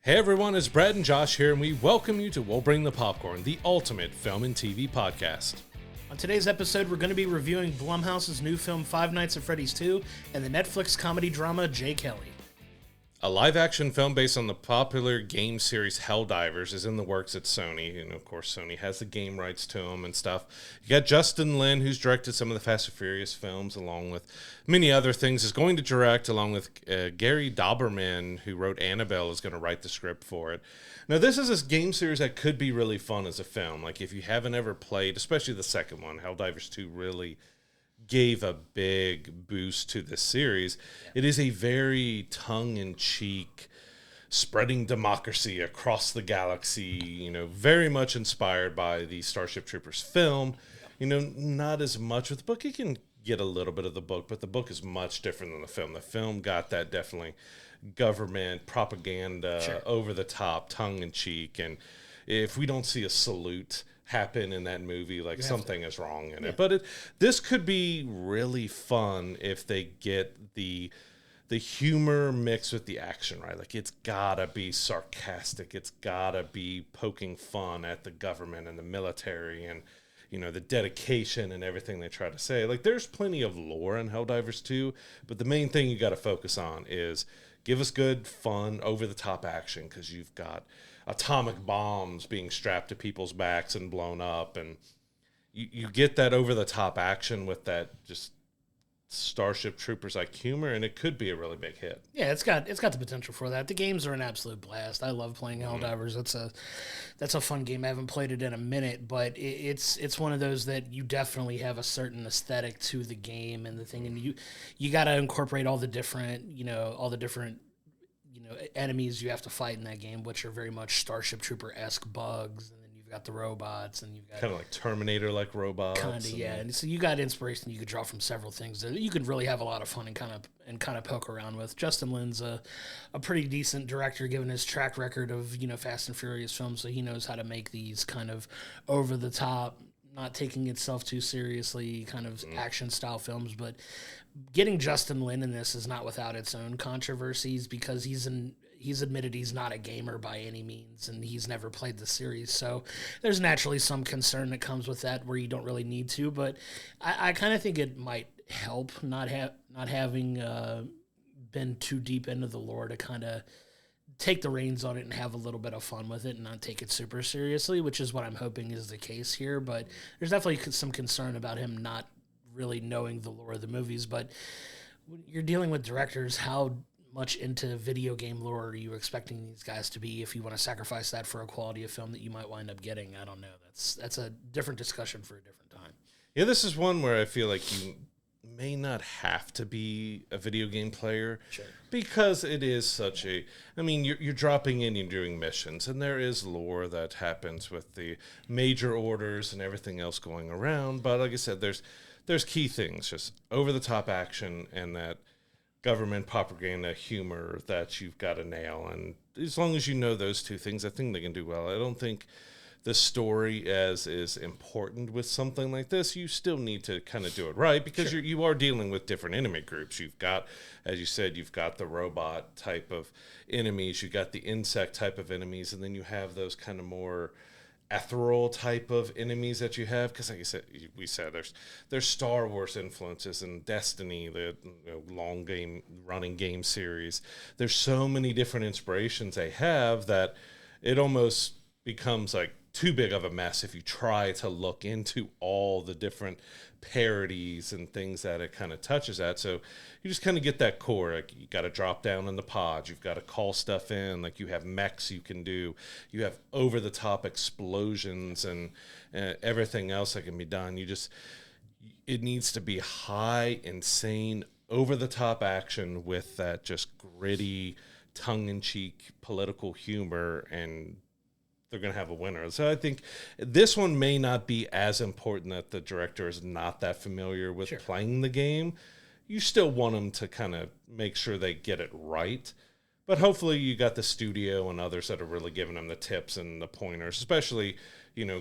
Hey everyone, it's Brad and Josh here, and we welcome you to We'll Bring the Popcorn, the ultimate film and TV podcast. On today's episode, we're going to be reviewing Blumhouse's new film Five Nights at Freddy's 2 and the Netflix comedy drama Jay Kelly. A live-action film based on the popular game series Helldivers is in the works at Sony, and of course Sony has the game rights to them and stuff. You got Justin Lin, who's directed some of the Fast and Furious films, along with many other things, is going to direct, along with Gary Doberman, who wrote Annabelle, is going to write the script for it. Now, this is a game series that could be really fun as a film. Like, if you haven't ever played, especially the second one, Helldivers 2 really gave a big boost to this series. It is a very tongue-in-cheek, spreading democracy across the galaxy, very much inspired by the Starship Troopers film. Not as much with the book. You can get a little bit of the book, but the book is much different than the film. The film got that definitely government propaganda, over the top, tongue-in-cheek, and if we don't see a salute happen in that movie, like something is wrong in it. But this could be really fun if they get the humor mixed with the action, right? Like, it's gotta be sarcastic, it's gotta be poking fun at the government and the military and the dedication and everything they try to say. Like, there's plenty of lore in Helldivers 2, but the main thing you got to focus on is give us good, fun, over-the-top action, because you've got atomic bombs being strapped to people's backs and blown up, and you get that over-the-top action with that just Starship Troopers like humor, and it could be a really big hit. Yeah, it's got the potential for that. The games are an absolute blast. I love playing Helldivers. That's a fun game. I haven't played it in a minute, but it's one of those that you definitely have a certain aesthetic to the game and the thing, and you got to incorporate all the different enemies you have to fight in that game, which are very much Starship Trooper-esque bugs, and then you've got the robots, and you've got kind of like Terminator-like robots. Kind of, yeah. And so you got inspiration you could draw from several things that you could really have a lot of fun and kind of poke around with. Justin Lin's a pretty decent director, given his track record of Fast and Furious films, so he knows how to make these kind of over the top, not taking itself too seriously, kind of action style films. But getting Justin Lin in this is not without its own controversies, because he's admitted he's not a gamer by any means, and he's never played the series. So there's naturally some concern that comes with that, where you don't really need to. But I kind of think it might help not having been too deep into the lore to kind of take the reins on it and have a little bit of fun with it and not take it super seriously, which is what I'm hoping is the case here. But there's definitely some concern about him not really knowing the lore of the movies. But when you're dealing with directors, how much into video game lore are you expecting these guys to be if you want to sacrifice that for a quality of film that you might wind up getting? I don't know. That's a different discussion for a different time. Yeah, this is one where I feel like you may not have to be a video game player, because it is such a, you're dropping in, you're doing missions, and there is lore that happens with the major orders and everything else going around. But like I said, there's key things, just over-the-top action and that government propaganda humor that you've got to nail. And as long as you know those two things, I think they can do well. I don't think the story as is important with something like this. You still need to kind of do it right, because you are dealing with different enemy groups. You've got, as you said, you've got the robot type of enemies, you've got the insect type of enemies, and then you have those kind of more ethereal type of enemies that you have, because like I said, there's Star Wars influences and Destiny, the long game running game series. There's so many different inspirations they have that it almost becomes like too big of a mess if you try to look into all the different parodies and things that it kind of touches at. So you just kind of get that core. Like, you got to drop down in the pods, you've got to call stuff in, like you have mechs you can do, you have over the top explosions and everything else that can be done. It needs to be high, insane, over the top action with that just gritty, tongue-in-cheek political humor, and they're going to have a winner. So I think this one may not be as important that the director is not that familiar with playing the game. You still want them to kind of make sure they get it right. But hopefully you got the studio and others that are really giving them the tips and the pointers, especially,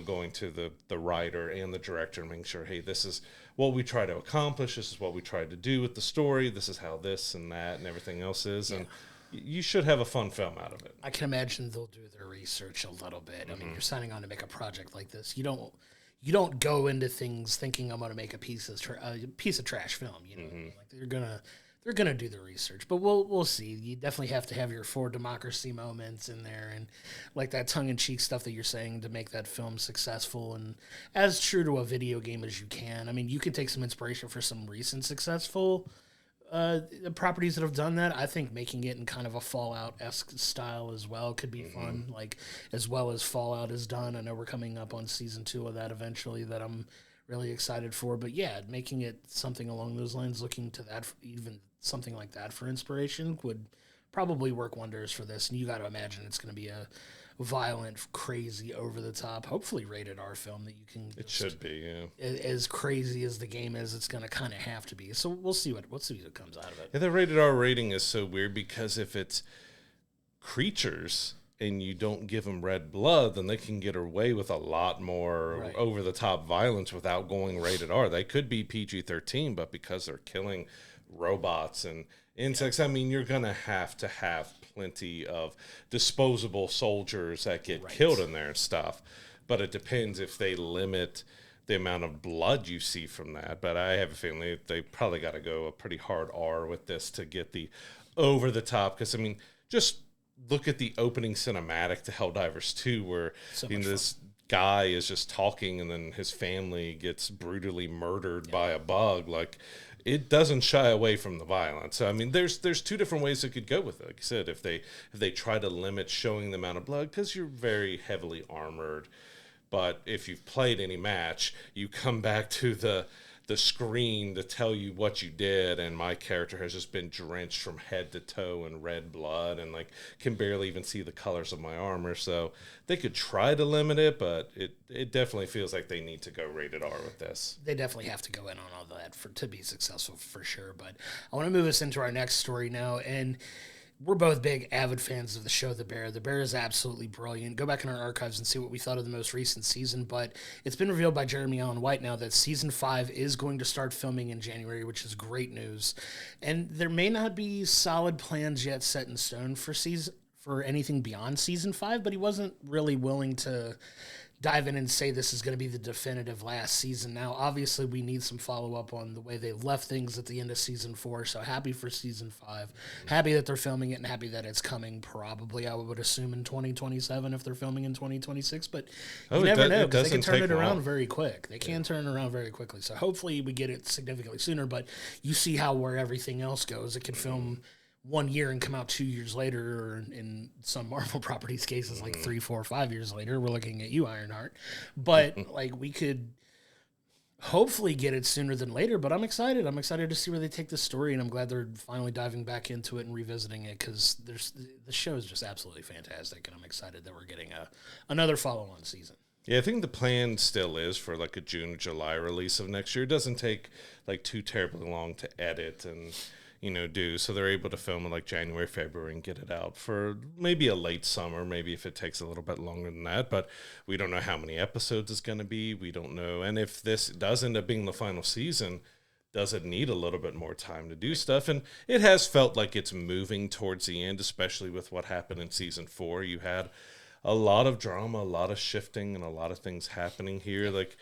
going to the writer and the director and making sure, hey, this is what we try to accomplish. This is what we tried to do with the story. This is how this and that and everything else is. And you should have a fun film out of it. I can imagine they'll do their research a little bit. I mean, you're signing on to make a project like this. You don't go into things thinking I'm going to make a piece of trash film. You know, like they're gonna do the research. But we'll see. You definitely have to have your for democracy moments in there, and like that tongue in cheek stuff that you're saying to make that film successful and as true to a video game as you can. I mean, you can take some inspiration for some recent successful properties that have done that. I think making it in kind of a Fallout-esque style as well could be fun, like as well as Fallout has done. I know we're coming up on season 2 of that eventually that I'm really excited for. But yeah, making it something along those lines, looking to that, even something like that for inspiration would probably work wonders for this. And you got to imagine it's going to be a violent, crazy, over-the-top, hopefully rated R film that you can... It should be, yeah. As crazy as the game is, it's going to kind of have to be. So we'll see what comes out of it. Yeah, the rated R rating is so weird because if it's creatures and you don't give them red blood, then they can get away with a lot more over-the-top violence without going rated R. They could be PG-13, but because they're killing robots and insects, I mean, you're going to have plenty of disposable soldiers that get killed in there and stuff. But it depends if they limit the amount of blood you see from that. But I have a feeling they probably got to go a pretty hard R with this to get the over the top. Because, I mean, just look at the opening cinematic to Helldivers 2 where this guy is just talking and then his family gets brutally murdered by a bug. Like, it doesn't shy away from the violence. So, I mean, there's two different ways it could go with it. Like I said, if they try to limit showing the amount of blood, because you're very heavily armored. But if you've played any match, you come back to the screen to tell you what you did, and my character has just been drenched from head to toe in red blood and like can barely even see the colors of my armor. So they could try to limit it, but it definitely feels like they need to go rated R with this. They definitely have to go in on all that to be successful for sure. But I want to move us into our next story now, and we're both big avid fans of the show The Bear. The Bear is absolutely brilliant. Go back in our archives and see what we thought of the most recent season. But it's been revealed by Jeremy Allen White now that season 5 is going to start filming in January, which is great news. And there may not be solid plans yet set in stone for anything beyond season 5, but he wasn't really willing to dive in and say this is going to be the definitive last season. Now, obviously, we need some follow-up on the way they left things at the end of season 4, so happy for season 5. Happy that they're filming it and happy that it's coming probably, I would assume, in 2027 if they're filming in 2026, but you never know because they can turn it around very quick. They can turn it around very quickly, so hopefully we get it significantly sooner, but you see where everything else goes. It can film 1 year and come out 2 years later, or in some Marvel properties cases, like 3, 4, 5 years later. We're looking at you, Ironheart. But like we could hopefully get it sooner than later. But I'm excited. I'm excited to see where they take this story, and I'm glad they're finally diving back into it and revisiting it because the show is just absolutely fantastic, and I'm excited that we're getting another follow-on season. Yeah, I think the plan still is for like a June, July release of next year. It doesn't take like too terribly long to edit and do. So they're able to film in like January, February and get it out for maybe a late summer, maybe if it takes a little bit longer than that. But we don't know how many episodes it's going to be. We don't know. And if this does end up being the final season, does it need a little bit more time to do stuff? And it has felt like it's moving towards the end, especially with what happened in season 4. You had a lot of drama, a lot of shifting, and a lot of things happening here. Like,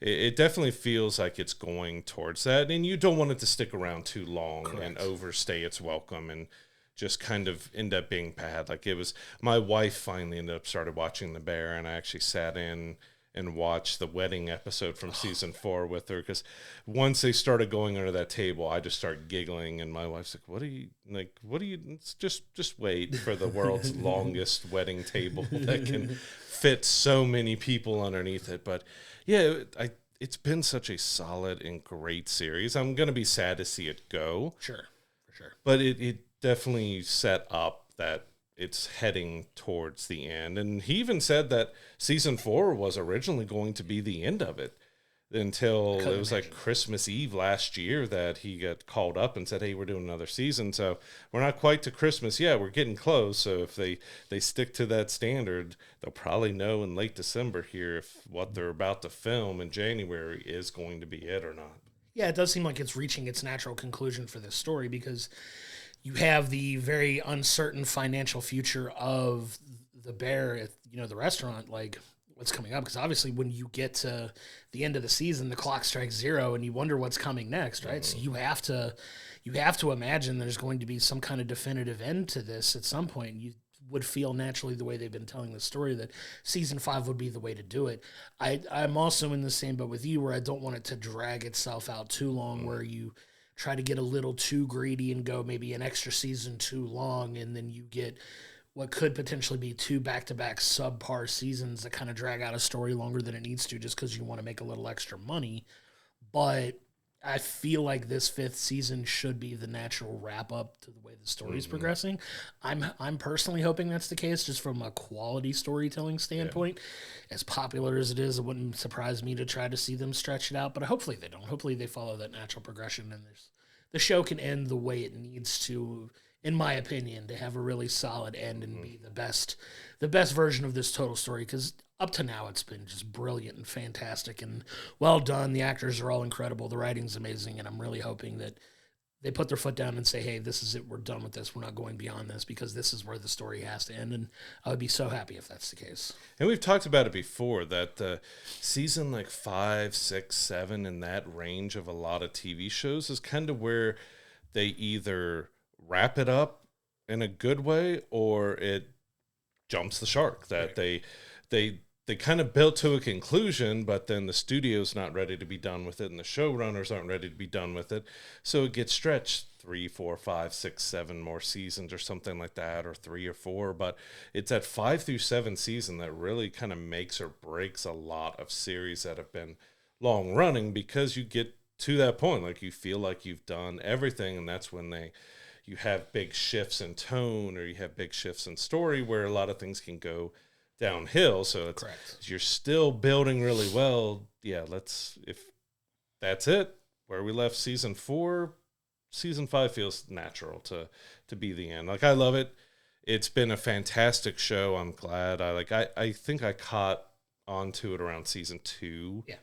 it definitely feels like it's going towards that, and you don't want it to stick around too long and overstay its welcome and just kind of end up being bad. Like it was, my wife finally started watching The Bear, and I actually sat in and watched the wedding episode from season 4 with her, because once they started going under that table, I just started giggling, and my wife's like, what are you, just wait for the world's longest wedding table that can fit so many people underneath it. But yeah, it's been such a solid and great series. I'm going to be sad to see it go. Sure, for sure. But it definitely set up that it's heading towards the end. And he even said that season 4 was originally going to be the end of it until it was like Christmas Eve last year that he got called up and said, hey, we're doing another season. So we're not quite to Christmas yet. We're getting close. So if they stick to that standard, they'll probably know in late December here if what they're about to film in January is going to be it or not. Yeah, it does seem like it's reaching its natural conclusion for this story because you have the very uncertain financial future of the bear at, the restaurant, like what's coming up. Because obviously when you get to the end of the season, the clock strikes 0 and you wonder what's coming next, right? So you have to imagine there's going to be some kind of definitive end to this at some point. You would feel naturally, the way they've been telling the story, that season 5 would be the way to do it. I'm also in the same boat with you, where I don't want it to drag itself out too long, where you try to get a little too greedy and go maybe an extra season too long, and then you get what could potentially be 2 back-to-back subpar seasons that kind of drag out a story longer than it needs to, just because you want to make a little extra money. But I feel like this 5th season should be the natural wrap-up to the way the story's progressing. I'm personally hoping that's the case, just from a quality storytelling standpoint. As popular as it is, it wouldn't surprise me to try to see them stretch it out, but hopefully they don't. Hopefully they follow that natural progression, and the show can end the way it needs to, in my opinion, to have a really solid end and be the best version of this total story, because up to now it's been just brilliant and fantastic and well done. The actors are all incredible. The writing's amazing, and I'm really hoping that they put their foot down and say, hey, this is it. We're done with this. We're not going beyond this, because this is where the story has to end, and I would be so happy if that's the case. And we've talked about it before, that season like 5, 6, 7, in that range of a lot of TV shows is kind of where they either wrap it up in a good way or it jumps the shark, that they kind of built to a conclusion, but then the studio's not ready to be done with it, and the showrunners aren't ready to be done with it, so it gets stretched 3, 4, 5, 6, 7 more seasons or something like that, or 3 or 4. But it's that 5 through 7 season that really kind of makes or breaks a lot of series that have been long running, because you get to that point, like you feel like you've done everything, and that's when you have big shifts in tone, or you have big shifts in story, where a lot of things can go downhill. So it's Correct. You're still building really well. Yeah, if that's it, where we left season 4, season 5 feels natural to be the end. Like, I love it. It's been a fantastic show. I'm glad. I think I caught onto it around season 2. Yeah.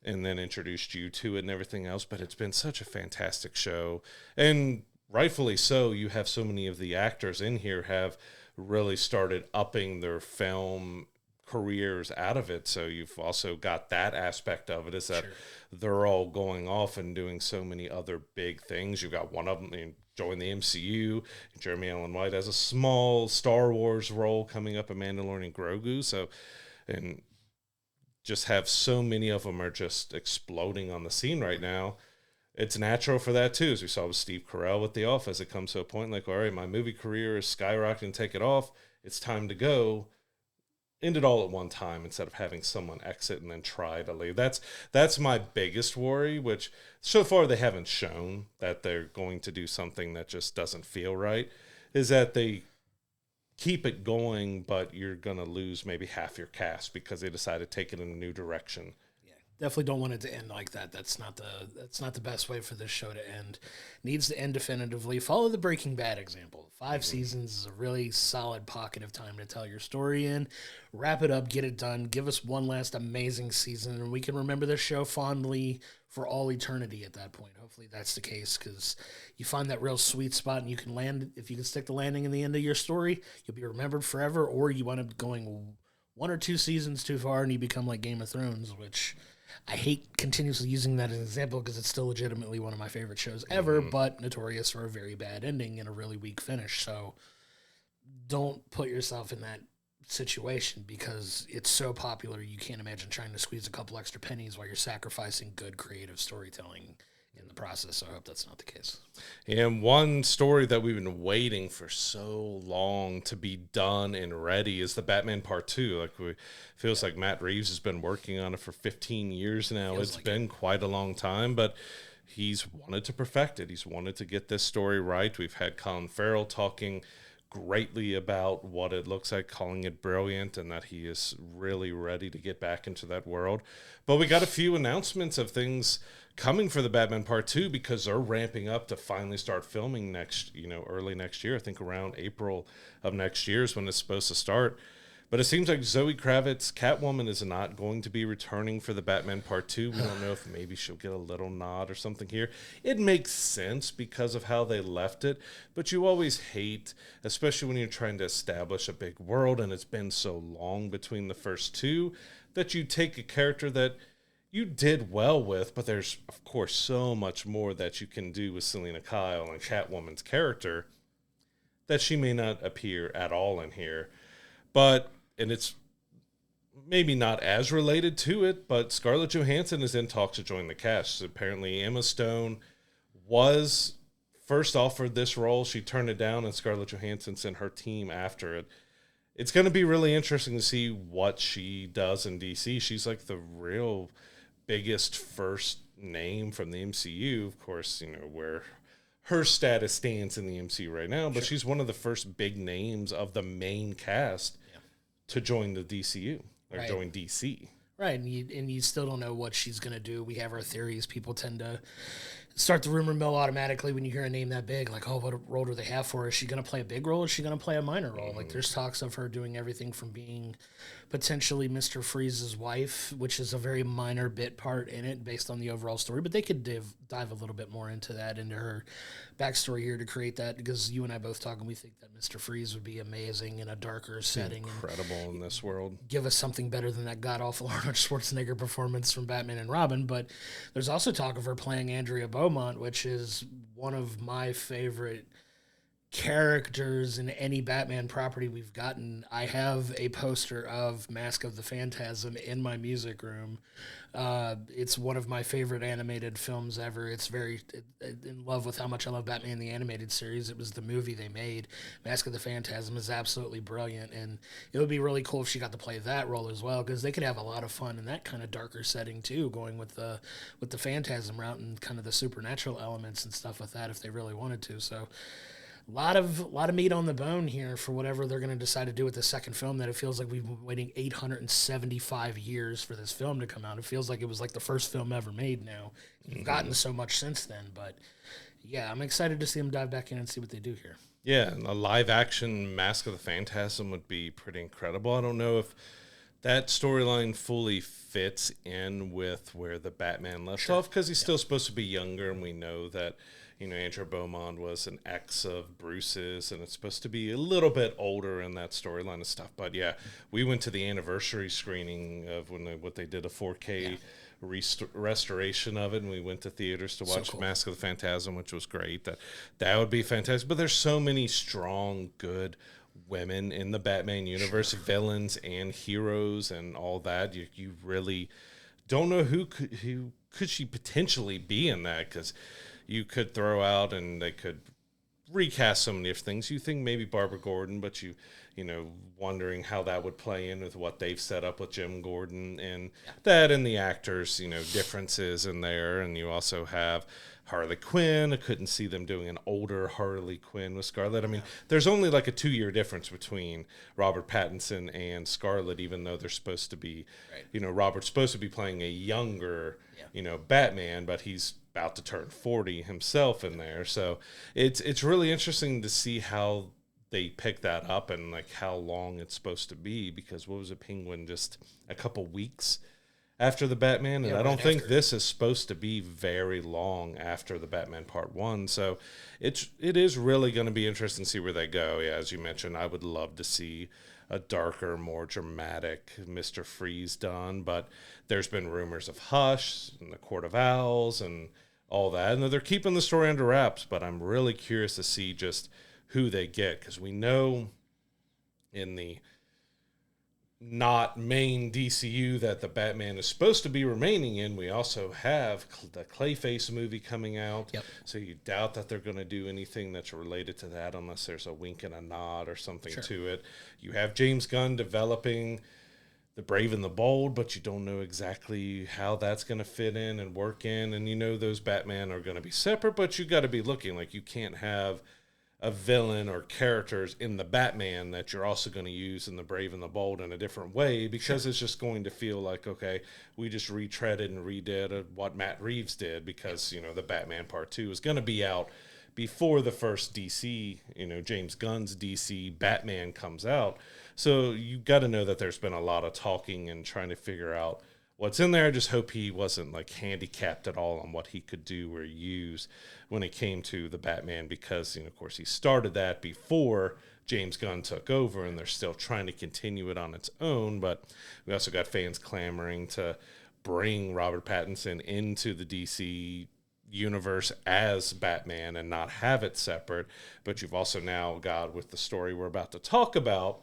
And then introduced you to it and everything else. But it's been such a fantastic show, and rightfully so. You have so many of the actors in here have really started upping their film careers out of it. So you've also got that aspect of it, is that they're all going off and doing so many other big things. You've got one of them join the MCU. Jeremy Allen White has a small Star Wars role coming up in Mandalorian Grogu. So, and just have so many of them are just exploding on the scene right now. It's natural for that too, as we saw with Steve Carell with The Office. It comes to a point like, all right, my movie career is skyrocketing, take it off. It's time to go. End it all at one time, instead of having someone exit and then try to leave. That's my biggest worry, which so far they haven't shown that they're going to do something that just doesn't feel right, is that they keep it going, but you're going to lose maybe half your cast because they decide to take it in a new direction. Definitely don't want it to end like that. That's not the best way for this show to end. Needs to end definitively. Follow the Breaking Bad example. 5 seasons is a really solid pocket of time to tell your story in. Wrap it up, get it done. Give us one last amazing season, and we can remember this show fondly for all eternity at that point. Hopefully that's the case, because you find that real sweet spot, and you can land. If you can stick the landing in the end of your story, you'll be remembered forever. Or you wind up going 1 or 2 seasons too far, and you become like Game of Thrones, which I hate continuously using that as an example, because it's still legitimately one of my favorite shows ever, but notorious for a very bad ending and a really weak finish. So don't put yourself in that situation, because it's so popular. You can't imagine trying to squeeze a couple extra pennies while you're sacrificing good creative storytelling in the process. So I hope that's not the case. And one story that we've been waiting for so long to be done and ready is the Batman Part 2. Feels like Matt Reeves has been working on it for 15 years now. It's been quite a long time, but he's wanted to perfect it. He's wanted to get this story right. We've had Colin Farrell talking greatly about what it looks like, calling it brilliant, and that he is really ready to get back into that world. But we got a few announcements of things coming for the Batman Part 2, because they're ramping up to finally start filming early next year. I think around April of next year is when it's supposed to start. But it seems like Zoe Kravitz, Catwoman, is not going to be returning for the Batman Part 2. We don't know if maybe she'll get a little nod or something here. It makes sense because of how they left it, but you always hate, especially when you're trying to establish a big world and it's been so long between the first two, that you take a character that you did well with, but there's, of course, so much more that you can do with Selena Kyle and Catwoman's character that she may not appear at all in here. But, and it's maybe not as related to it, but Scarlett Johansson is in talks to join the cast. So apparently Emma Stone was first offered this role. She turned it down, and Scarlett Johansson sent her team after it. It's going to be really interesting to see what she does in DC. She's like the real biggest first name from the MCU, of course, you know, where her status stands in the MCU right now, but she's one of the first big names of the main cast to join the DCU, or join DC. Right, and you still don't know what she's going to do. We have our theories. People tend to start the rumor mill automatically when you hear a name that big. Like, oh, what role do they have for her? Is she going to play a big role? Or is she going to play a minor role? Like, there's talks of her doing everything from being potentially Mr. Freeze's wife, which is a very minor bit part in it based on the overall story. But they could dive a little bit more into that, into her backstory here to create that, because you and I both talk and we think that Mr. Freeze would be amazing in a darker setting. Incredible in this world. Give us something better than that god-awful Arnold Schwarzenegger performance from Batman and Robin. But there's also talk of her playing Andrea Beaumont, which is one of my favorite characters in any Batman property we've gotten. I have a poster of Mask of the Phantasm in my music room. It's one of my favorite animated films ever. It's very in love with how much I love Batman the Animated Series. It was the movie they made. Mask of the Phantasm is absolutely brilliant, and it would be really cool if she got to play that role as well, because they could have a lot of fun in that kind of darker setting too, going with the Phantasm route and kind of the supernatural elements and stuff with that if they really wanted to. So a lot of meat on the bone here for whatever they're going to decide to do with the second film, that it feels like we've been waiting 875 years for this film to come out. It feels like it was like the first film ever made now. We've gotten so much since then, but yeah, I'm excited to see them dive back in and see what they do here. Yeah, and a live-action Mask of the Phantasm would be pretty incredible. I don't know if that storyline fully fits in with where the Batman left off, because he's still supposed to be younger, and we know that, you know, Andrea Beaumont was an ex of Bruce's, and it's supposed to be a little bit older in that storyline and stuff. But yeah, we went to the anniversary screening of what they did a 4K restoration of it, and we went to theaters to watch Mask of the Phantasm, which was great. That would be fantastic. But there's so many strong, good women in the Batman universe, villains and heroes and all that. You really don't know who could she potentially be in that, because you could throw out, and they could recast so many different things. You think maybe Barbara Gordon, but you know, wondering how that would play in with what they've set up with Jim Gordon and that, and the actors, you know, differences in there. And you also have Harley Quinn. I couldn't see them doing an older Harley Quinn with Scarlett. I mean, there's only like a 2-year difference between Robert Pattinson and Scarlett, even though they're supposed to be, you know, Robert's supposed to be playing a younger, you know, Batman, but he's about to turn 40 himself in there. So it's really interesting to see how they pick that up and like how long it's supposed to be, because what was it, Penguin just a couple weeks after the Batman, and I don't think this is supposed to be very long after the Batman Part 1. So it is really going to be interesting to see where they go. Yeah, as you mentioned, I would love to see a darker, more dramatic Mr. Freeze done, but there's been rumors of Hush and the Court of Owls and all that, and they're keeping the story under wraps. But I'm really curious to see just who they get, because we know in the not main DCU that the Batman is supposed to be remaining in, we also have the Clayface movie coming out. So you doubt that they're going to do anything that's related to that unless there's a wink and a nod or something to it. You have James Gunn developing The Brave and the Bold, but you don't know exactly how that's going to fit in and work in. And you know those Batman are going to be separate, but you got to be looking. Like, you can't have a villain or characters in the Batman that you're also going to use in The Brave and the Bold in a different way, because it's just going to feel like, okay, we just retreaded and redid what Matt Reeves did, because, you know, the Batman Part 2 is going to be out before the first DC, James Gunn's DC Batman comes out. So you got to know that there's been a lot of talking and trying to figure out what's in there. I just hope he wasn't like handicapped at all on what he could do or use when it came to the Batman, because, of course, he started that before James Gunn took over, and they're still trying to continue it on its own. But we also got fans clamoring to bring Robert Pattinson into the DC universe as Batman and not have it separate. But you've also now got, with the story we're about to talk about,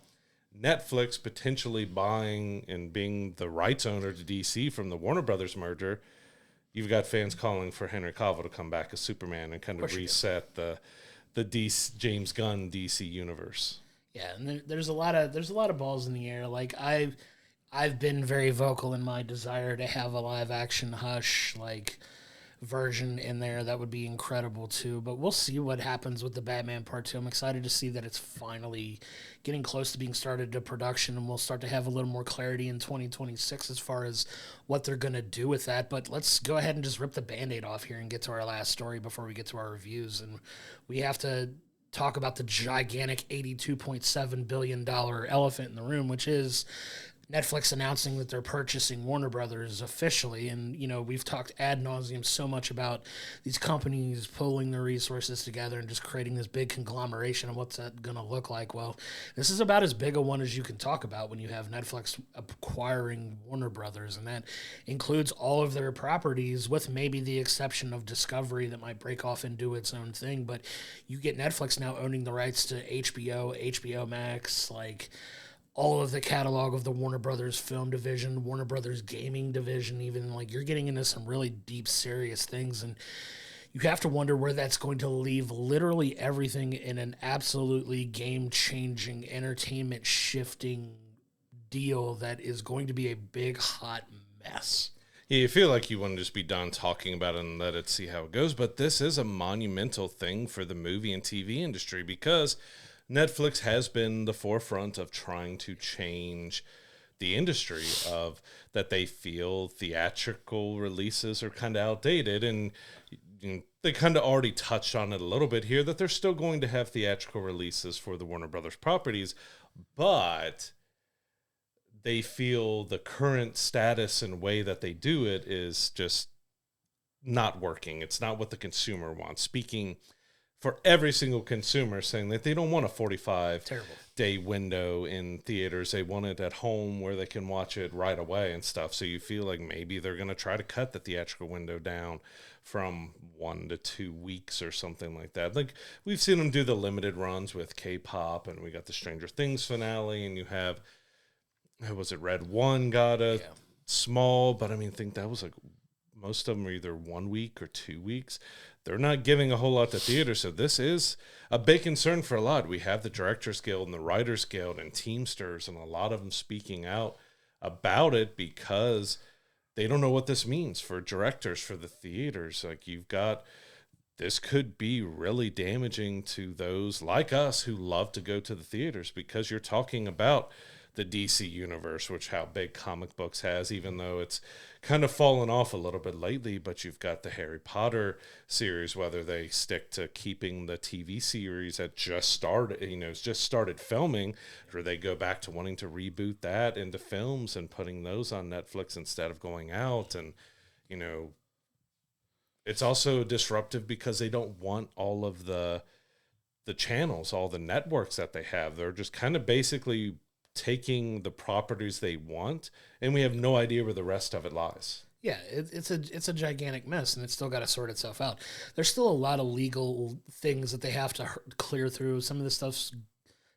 Netflix potentially buying and being the rights owner to DC from the Warner Brothers merger. You've got fans calling for Henry Cavill to come back as Superman and kind of reset the DC, James Gunn DC universe. Yeah, and there's a lot of balls in the air. Like I've been very vocal in my desire to have a live action Hush version in there. That would be incredible too, but we'll see what happens with the Batman Part 2. I'm excited to see that it's finally getting close to being started to production, and we'll start to have a little more clarity in 2026 as far as what they're going to do with that. But let's go ahead and just rip the Band-Aid off here and get to our last story before we get to our reviews. And we have to talk about the gigantic $82.7 billion elephant in the room, which is Netflix announcing that they're purchasing Warner Brothers officially. And, we've talked ad nauseum so much about these companies pulling their resources together and just creating this big conglomeration of what's that going to look like. Well, this is about as big a one as you can talk about when you have Netflix acquiring Warner Brothers. And that includes all of their properties, with maybe the exception of Discovery that might break off and do its own thing. But you get Netflix now owning the rights to HBO Max, all of the catalog of the Warner Brothers film division, Warner Brothers gaming division, even. You're getting into some really deep, serious things, and you have to wonder where that's going to leave literally everything in an absolutely game-changing, entertainment-shifting deal that is going to be a big, hot mess. Yeah, you feel like you want to just be done talking about it and let it see how it goes, but this is a monumental thing for the movie and TV industry, because Netflix has been the forefront of trying to change the industry, of that they feel theatrical releases are kind of outdated. And they kind of already touched on it a little bit here, that they're still going to have theatrical releases for the Warner Brothers properties, but they feel the current status and way that they do it is just not working. It's not what the consumer wants. Speaking for every single consumer, saying that they don't want a 45-day window in theaters. They want it at home where they can watch it right away and stuff. So you feel like maybe they're going to try to cut the theatrical window down from 1 to 2 weeks or something like that. We've seen them do the limited runs with K-pop, and we got the Stranger Things finale, and you have, was it Red One got a small, but I think that was most of them are either 1 week or 2 weeks. They're not giving a whole lot to theater, so this is a big concern for a lot. We have the Directors Guild and the Writers Guild and Teamsters, and a lot of them speaking out about it because they don't know what this means for directors, for the theaters. This could be really damaging to those like us who love to go to the theaters, because you're talking about the DC universe, which how big comic books has, even though it's kind of fallen off a little bit lately. But you've got the Harry Potter series, whether they stick to keeping the TV series that just started filming, or they go back to wanting to reboot that into films and putting those on Netflix instead of going out. And, it's also disruptive because they don't want all of the channels, all the networks that they have. They're just kind of basically taking the properties they want, and we have no idea where the rest of it lies. Yeah, it's a gigantic mess, and it's still got to sort itself out. There's still a lot of legal things that they have to clear through. Some of this stuff's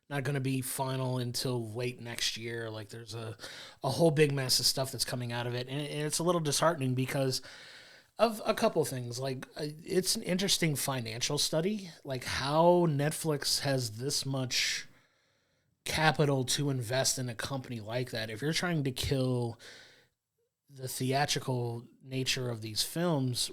not going to be final until late next year. There's a whole big mess of stuff that's coming out of it, and it's a little disheartening because of a couple of things. It's an interesting financial study, how Netflix has this much capital to invest in a company like that. If you're trying to kill the theatrical nature of these films,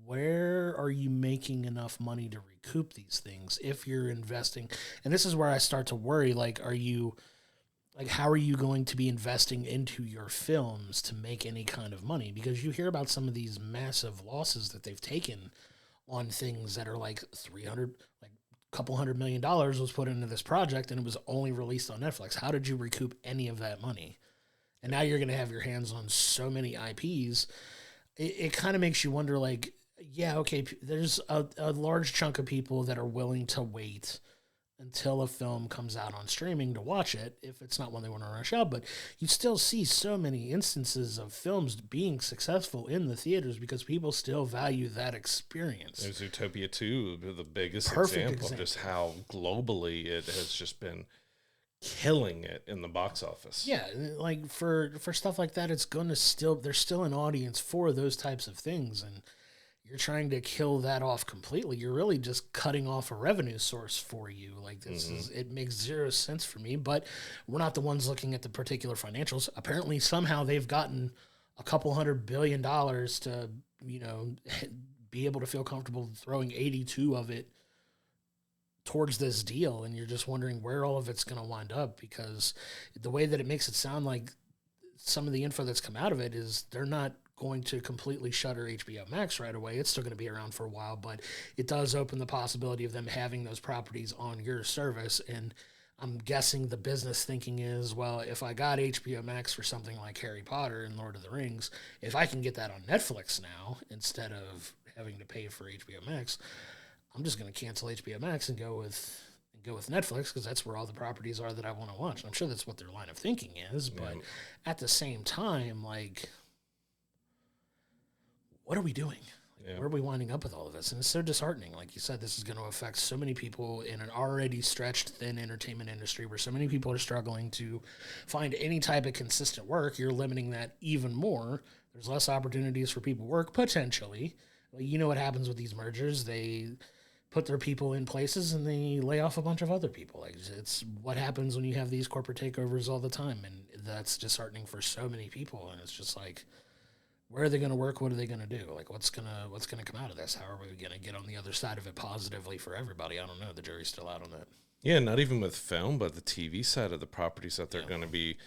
where are you making enough money to recoup these things if you're investing? And this is where I start to worry, how are you going to be investing into your films to make any kind of money? Because you hear about some of these massive losses that they've taken on things that are like 300, like a couple $100 million was put into this project and it was only released on Netflix. How did you recoup any of that money? And now you're going to have your hands on so many IPs. It kind of makes you wonder, like, yeah, okay, there's a large chunk of people that are willing to wait until a film comes out on streaming to watch it, if it's not one they want to rush out. But you still see so many instances of films being successful in the theaters because people still value that experience. There's Zootopia 2, the biggest Perfect example of just how globally it has just been killing it in the box office. Yeah, like for stuff like that, it's going to still, there's still an audience for those types of things. And you're trying to kill that off completely. You're really just cutting off a revenue source for you. Like this is, it makes zero sense for me, but we're not the ones looking at the particular financials. Apparently somehow they've gotten a couple $100 billion to, you know, be able to feel comfortable throwing 82 of it towards this deal. And you're just wondering where all of it's going to wind up, because the way that it makes it sound, like some of the info that's come out of it is they're not going to completely shutter HBO Max right away. It's still going to be around for a while, but it does open the possibility of them having those properties on your service. And I'm guessing the business thinking is, well, if I got HBO Max for something like Harry Potter and Lord of the Rings, if I can get that on Netflix now instead of having to pay for HBO Max, I'm just going to cancel HBO Max and go with Netflix, because that's where all the properties are that I want to watch. And I'm sure that's what their line of thinking is, but at the same time, like, what are we doing? Like, where are we winding up with all of this? And it's so disheartening. Like you said, this is going to affect so many people in an already stretched, thin entertainment industry where so many people are struggling to find any type of consistent work. You're limiting that even more. There's less opportunities for people to work, potentially. Like, you know what happens with these mergers. They put their people in places and they lay off a bunch of other people. Like, it's what happens when you have these corporate takeovers all the time. And that's disheartening for so many people. And it's just like, where are they going to work? What are they going to do? Like, what's going to come out of this? How are we going to get on the other side of it positively for everybody? I don't know. The jury's still out on that. Yeah, not even with film, but the TV side of the properties that they're going to be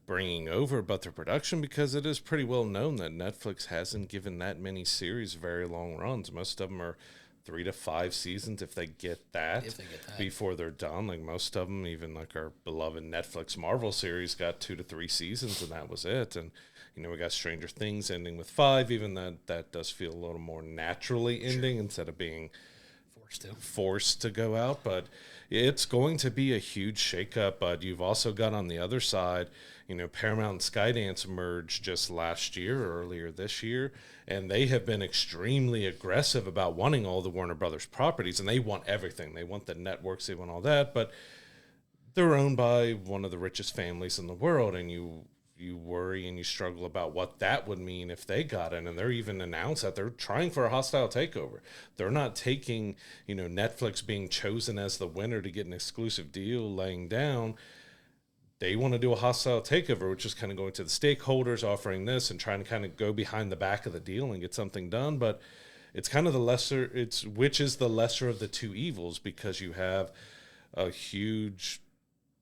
bringing over, but their production, because it is pretty well known that Netflix hasn't given that many series very long runs. Most of them are 3 to 5 seasons if they get that, before they're done. Like most of them, even like our beloved Netflix Marvel series, got 2 to 3 seasons and that was it. And you know, we got Stranger Things ending with 5, even that does feel a little more naturally ending instead of being forced to go out. But it's going to be a huge shakeup. But you've also got on the other side, you know, Paramount and Skydance merged just last year, earlier this year, and they have been extremely aggressive about wanting all the Warner Brothers properties, and they want everything. They want the networks, they want all that, but they're owned by one of the richest families in the world, and you worry and you struggle about what that would mean if they got in. And they're even announced that they're trying for a hostile takeover. They're not taking, you know, Netflix being chosen as the winner to get an exclusive deal laying down. They want to do a hostile takeover, which is kind of going to the stakeholders, offering this and trying to kind of go behind the back of the deal and get something done. But it's kind of which is the lesser of the two evils, because you have a huge,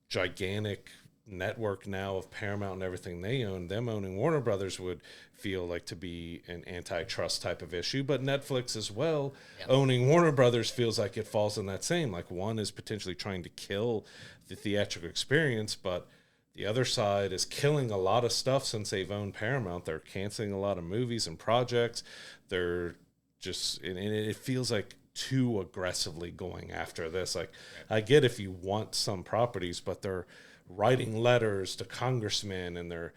gigantic network now of Paramount and everything they own. Them owning Warner Brothers would feel like to be an antitrust type of issue, but Netflix as well owning Warner Brothers feels like it falls in that same, like one is potentially trying to kill the theatrical experience, but the other side is killing a lot of stuff. Since they've owned Paramount, they're canceling a lot of movies and projects. They're just, and it feels like too aggressively going after this. Like, I get if you want some properties, but they're writing letters to congressmen and they're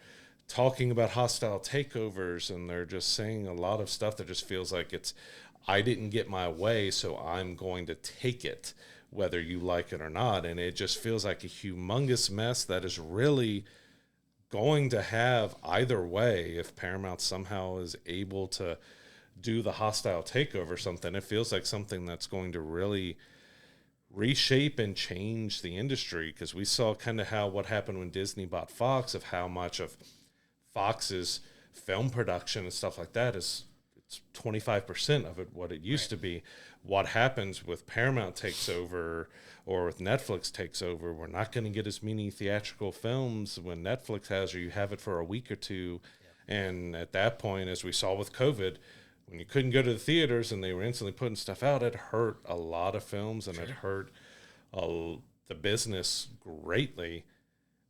talking about hostile takeovers, and they're just saying a lot of stuff that just feels like it's, I didn't get my way, so I'm going to take it, whether you like it or not. And it just feels like a humongous mess that is really going to have either way. If Paramount somehow is able to do the hostile takeover something, it feels like something that's going to really reshape and change the industry, because we saw kind of what happened when Disney bought Fox, of how much of Fox's film production and stuff like that is, it's 25% of it what it used to be. What happens with Paramount takes over or with Netflix takes over, we're not going to get as many theatrical films when Netflix has, or you have it for a week or two. And at that point, as we saw with COVID, when you couldn't go to the theaters and they were instantly putting stuff out, it hurt a lot of films, and it hurt the business greatly.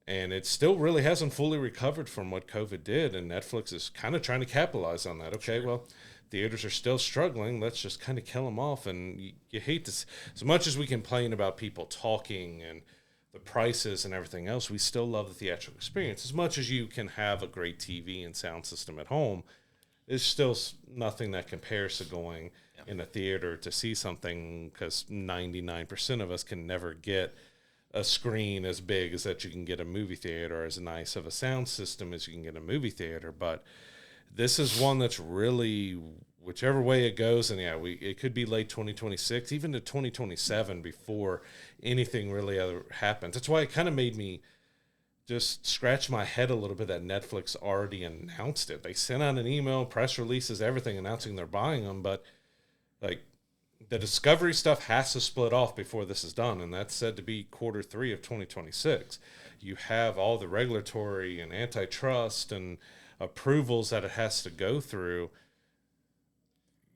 And it still really hasn't fully recovered from what COVID did, and Netflix is kind of trying to capitalize on that. Okay, well, theaters are still struggling. Let's just kind of kill them off. And you hate to, as much as we complain about people talking and the prices and everything else, we still love the theatrical experience. As much as you can have a great TV and sound system at home, it's still nothing that compares to going in a theater to see something, because 99% of us can never get a screen as big as that you can get a movie theater, or as nice of a sound system as you can get a movie theater. But this is one that's really, whichever way it goes, and it could be late 2026, even to 2027 before anything really ever happens. That's why it kind of made me just scratch my head a little bit that Netflix already announced it. They sent out an email, press releases, everything, announcing they're buying them, but like the Discovery stuff has to split off before this is done, and that's said to be Q3 of 2026. You have all the regulatory and antitrust and approvals that it has to go through.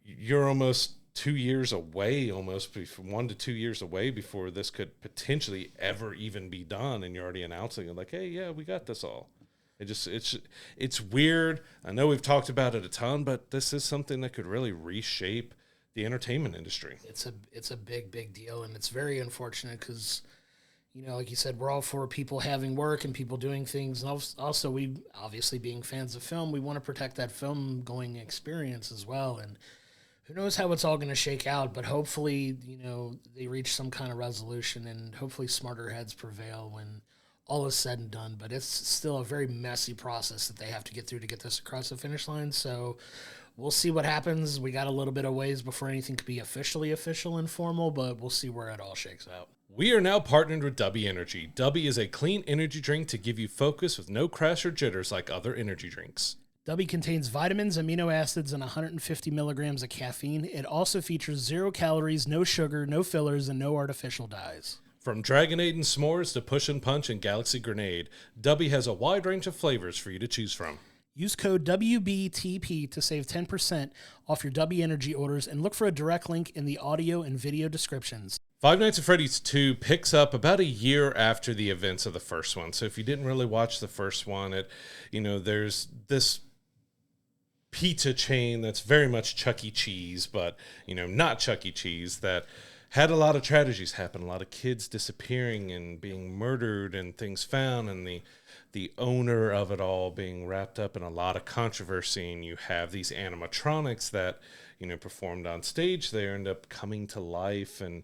You're almost 2 years away, almost 1 to 2 years away before this could potentially ever even be done, and you're already announcing it like, hey, yeah, we got this all. It's weird. I know we've talked about it a ton, but this is something that could really reshape the entertainment industry. It's a big deal, and it's very unfortunate because, like you said, we're all for people having work and people doing things, and also we, obviously being fans of film, we want to protect that film going experience as well. And who knows how it's all going to shake out, but hopefully, they reach some kind of resolution, and hopefully smarter heads prevail when all is said and done. But it's still a very messy process that they have to get through to get this across the finish line. So we'll see what happens. We got a little bit of ways before anything could be officially official and formal, but we'll see where it all shakes out. We are now partnered with Dubby Energy. Dubby is a clean energy drink to give you focus with no crash or jitters like other energy drinks. Dubby contains vitamins, amino acids, and 150 milligrams of caffeine. It also features 0 calories, no sugar, no fillers, and no artificial dyes. From Dragonade and S'mores to Push and Punch and Galaxy Grenade, Dubby has a wide range of flavors for you to choose from. Use code WBTP to save 10% off your Dubby Energy orders, and look for a direct link in the audio and video descriptions. Five Nights at Freddy's 2 picks up about a year after the events of the first one. So if you didn't really watch the first one, there's this pizza chain that's very much Chuck E. Cheese, but, not Chuck E. Cheese, that had a lot of tragedies happen, a lot of kids disappearing and being murdered and things found, and the owner of it all being wrapped up in a lot of controversy. And you have these animatronics that, performed on stage. They end up coming to life and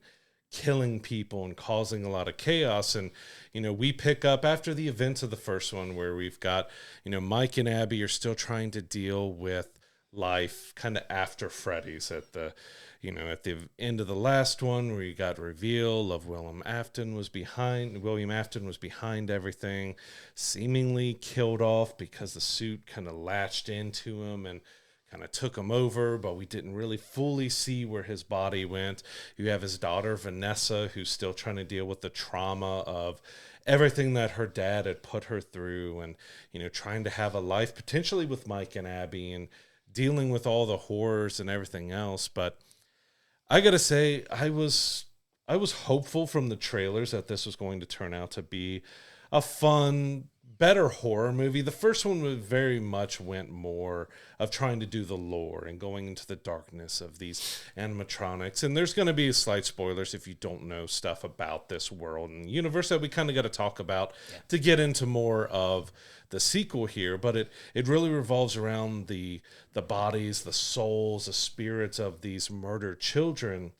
killing people and causing a lot of chaos. And, we pick up after the events of the first one, where we've got, Mike and Abby are still trying to deal with life kind of after Freddy's at the end of the last one, where you got reveal of William Afton was behind everything, seemingly killed off because the suit kind of latched into him and kind of took him over, but we didn't really fully see where his body went. You have his daughter, Vanessa, who's still trying to deal with the trauma of everything that her dad had put her through, and, trying to have a life potentially with Mike and Abby and dealing with all the horrors and everything else. But I got to say, I was hopeful from the trailers that this was going to turn out to be a fun, better horror movie. The first one very much went more of trying to do the lore and going into the darkness of these animatronics. And there's going to be slight spoilers if you don't know stuff about this world and universe that we kind of got to talk about to get into more of the sequel here. But it really revolves around the bodies, the souls, the spirits of these murdered children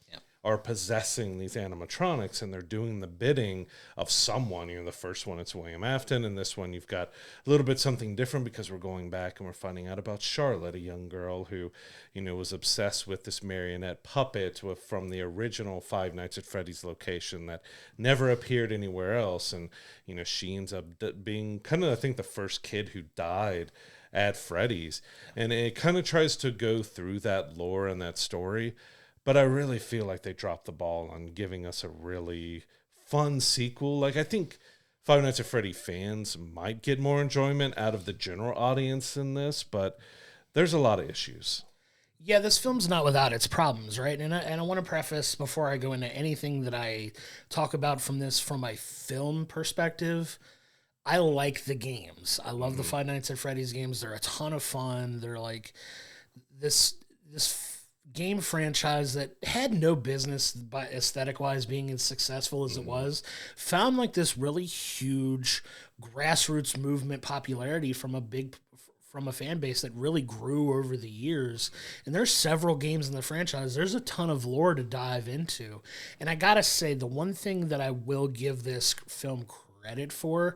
are possessing these animatronics, and they're doing the bidding of someone. The first one, it's William Afton, and this one you've got a little bit something different, because we're going back and we're finding out about Scarlett, a young girl who, was obsessed with this marionette puppet from the original Five Nights at Freddy's location that never appeared anywhere else. And, she ends up being kind of, I think, the first kid who died at Freddy's. And it kind of tries to go through that lore and that story. But I really feel like they dropped the ball on giving us a really fun sequel. Like, I think Five Nights at Freddy fans might get more enjoyment out of the general audience in this, but there's a lot of issues. Yeah, this film's not without its problems, right? And I want to preface before I go into anything that I talk about from this from a film perspective. I like the games. I love the Five Nights at Freddy's games. They're a ton of fun. They're like this game franchise that had no business by aesthetic wise being as successful as it was, found like this really huge grassroots movement popularity from a fan base that really grew over the years. And there's several games in the franchise. There's a ton of lore to dive into. And I gotta say, the one thing that I will give this film credit for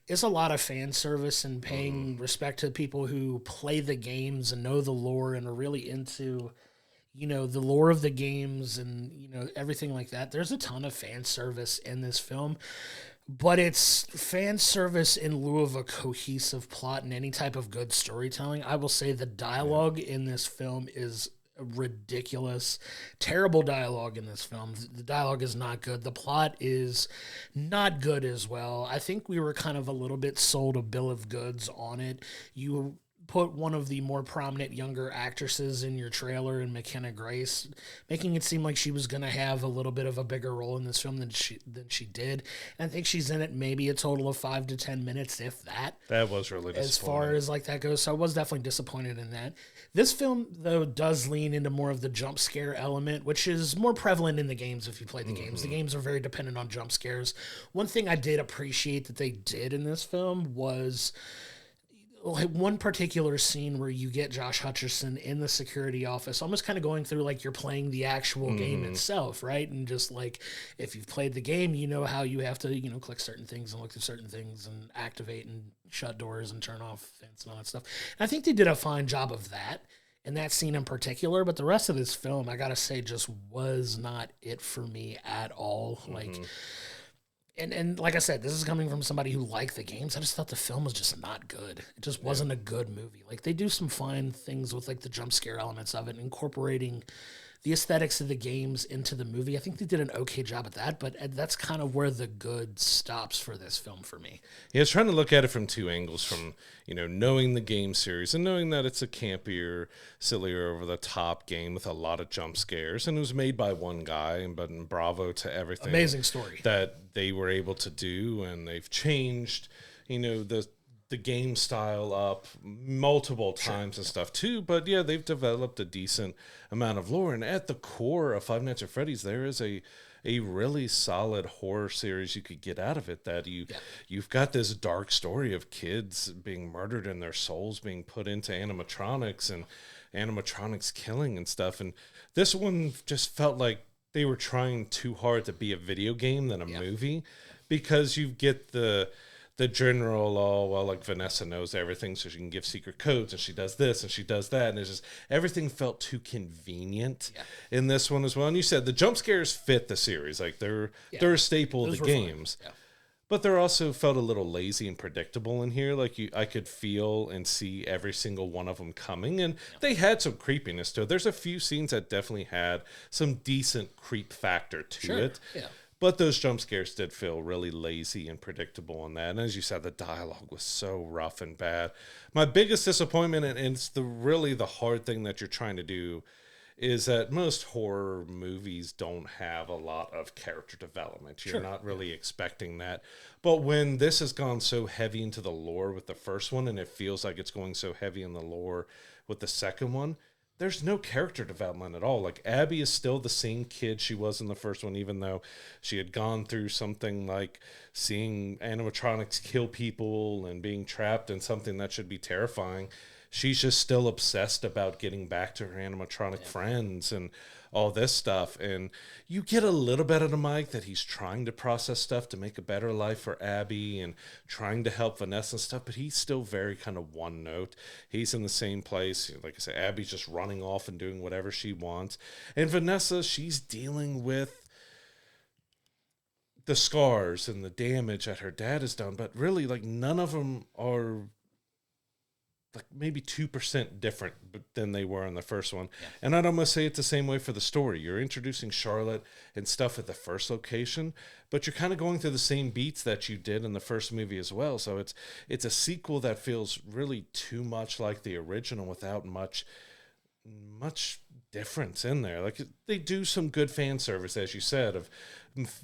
is a lot of fan service and paying respect to people who play the games and know the lore and are really into, the lore of the games and, everything like that. There's a ton of fan service in this film, but it's fan service in lieu of a cohesive plot and any type of good storytelling. I will say the dialogue in this film is ridiculous. Terrible dialogue in this film. The dialogue is not good. The plot is not good as well. I think we were kind of a little bit sold a bill of goods on it. You put one of the more prominent younger actresses in your trailer in McKenna Grace, making it seem like she was going to have a little bit of a bigger role in this film than she did. And I think she's in it maybe a total of 5 to 10 minutes, if that. That was really disappointing. As far as like that goes. So I was definitely disappointed in that. This film, though, does lean into more of the jump scare element, which is more prevalent in the games if you play the games. The games are very dependent on jump scares. One thing I did appreciate that they did in this film was like one particular scene where you get Josh Hutcherson in the security office, almost kind of going through like you're playing the actual game itself, right? And just like if you've played the game, you know how you have to, click certain things and look through certain things and activate and shut doors and turn off fence and all that stuff. And I think they did a fine job of that in that scene in particular, but the rest of this film, I gotta say, just was not it for me at all. Like, And like I said, this is coming from somebody who liked the games. I just thought the film was just not good. It just wasn't a good movie. Like they do some fine things with like the jump scare elements of it, incorporating the aesthetics of the games into the movie. I think they did an okay job at that, but that's kind of where the good stops for this film for me. Yeah, it's trying to look at it from two angles, from, knowing the game series and knowing that it's a campier, sillier, over-the-top game with a lot of jump scares, and it was made by one guy, but bravo to everything. Amazing story. That they were able to do, and they've changed, the game style up multiple times and stuff too. But yeah, they've developed a decent amount of lore. And at the core of Five Nights at Freddy's, there is a really solid horror series you could get out of it. That you've got this dark story of kids being murdered and their souls being put into animatronics and animatronics killing and stuff. And this one just felt like they were trying too hard to be a video game than a movie, because you get the general, like Vanessa knows everything, so she can give secret codes, and she does this, and she does that, and it's just, everything felt too convenient in this one as well. And you said the jump scares fit the series. Like, they're a staple of the games. Yeah. But they're also felt a little lazy and predictable in here. Like, I could feel and see every single one of them coming, and they had some creepiness to it. There's a few scenes that definitely had some decent creep factor to it. Yeah. But those jump scares did feel really lazy and predictable in that. And as you said, the dialogue was so rough and bad. My biggest disappointment, and it's really the hard thing that you're trying to do, is that most horror movies don't have a lot of character development. You're not really expecting that. But when this has gone so heavy into the lore with the first one, and it feels like it's going so heavy in the lore with the second one, there's no character development at all. Like, Abby is still the same kid she was in the first one, even though she had gone through something like seeing animatronics kill people and being trapped in something that should be terrifying. She's just still obsessed about getting back to her animatronic friends and all this stuff. And you get a little bit of the Mike that he's trying to process stuff to make a better life for Abby and trying to help Vanessa and stuff, but he's still very kind of one note. He's in the same place. Like I said, Abby's just running off and doing whatever she wants. And Vanessa, she's dealing with the scars and the damage that her dad has done, but really, like, none of them are like maybe 2% different than they were in the first one. Yeah. And I'd almost say it's the same way for the story. You're introducing Charlotte and stuff at the first location, but you're kind of going through the same beats that you did in the first movie as well. So it's a sequel that feels really too much like the original without much much difference in there. Like, they do some good fan service, as you said, of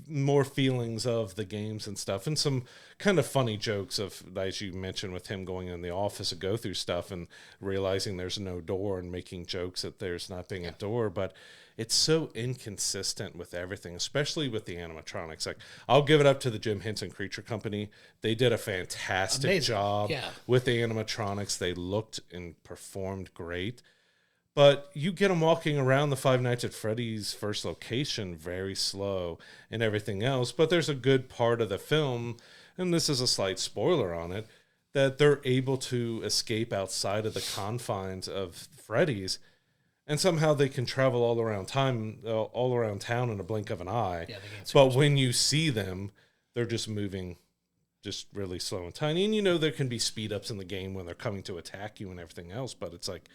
more feelings of the games and stuff, and some kind of funny jokes of, as you mentioned, with him going in the office to go through stuff and realizing there's no door and making jokes that there's not being a door. But it's so inconsistent with everything, especially with the animatronics. Like, I'll give it up to the Jim Henson Creature Company. They did a fantastic job with the animatronics. They looked and performed great. But you get them walking around the Five Nights at Freddy's first location very slow and everything else. But there's a good part of the film, and this is a slight spoiler on it, that they're able to escape outside of the confines of Freddy's, and somehow they can travel all around town in a blink of an eye. Yeah, but when you see them, they're just moving just really slow and tiny. And, you know, there can be speed ups in the game when they're coming to attack you and everything else, but it's like,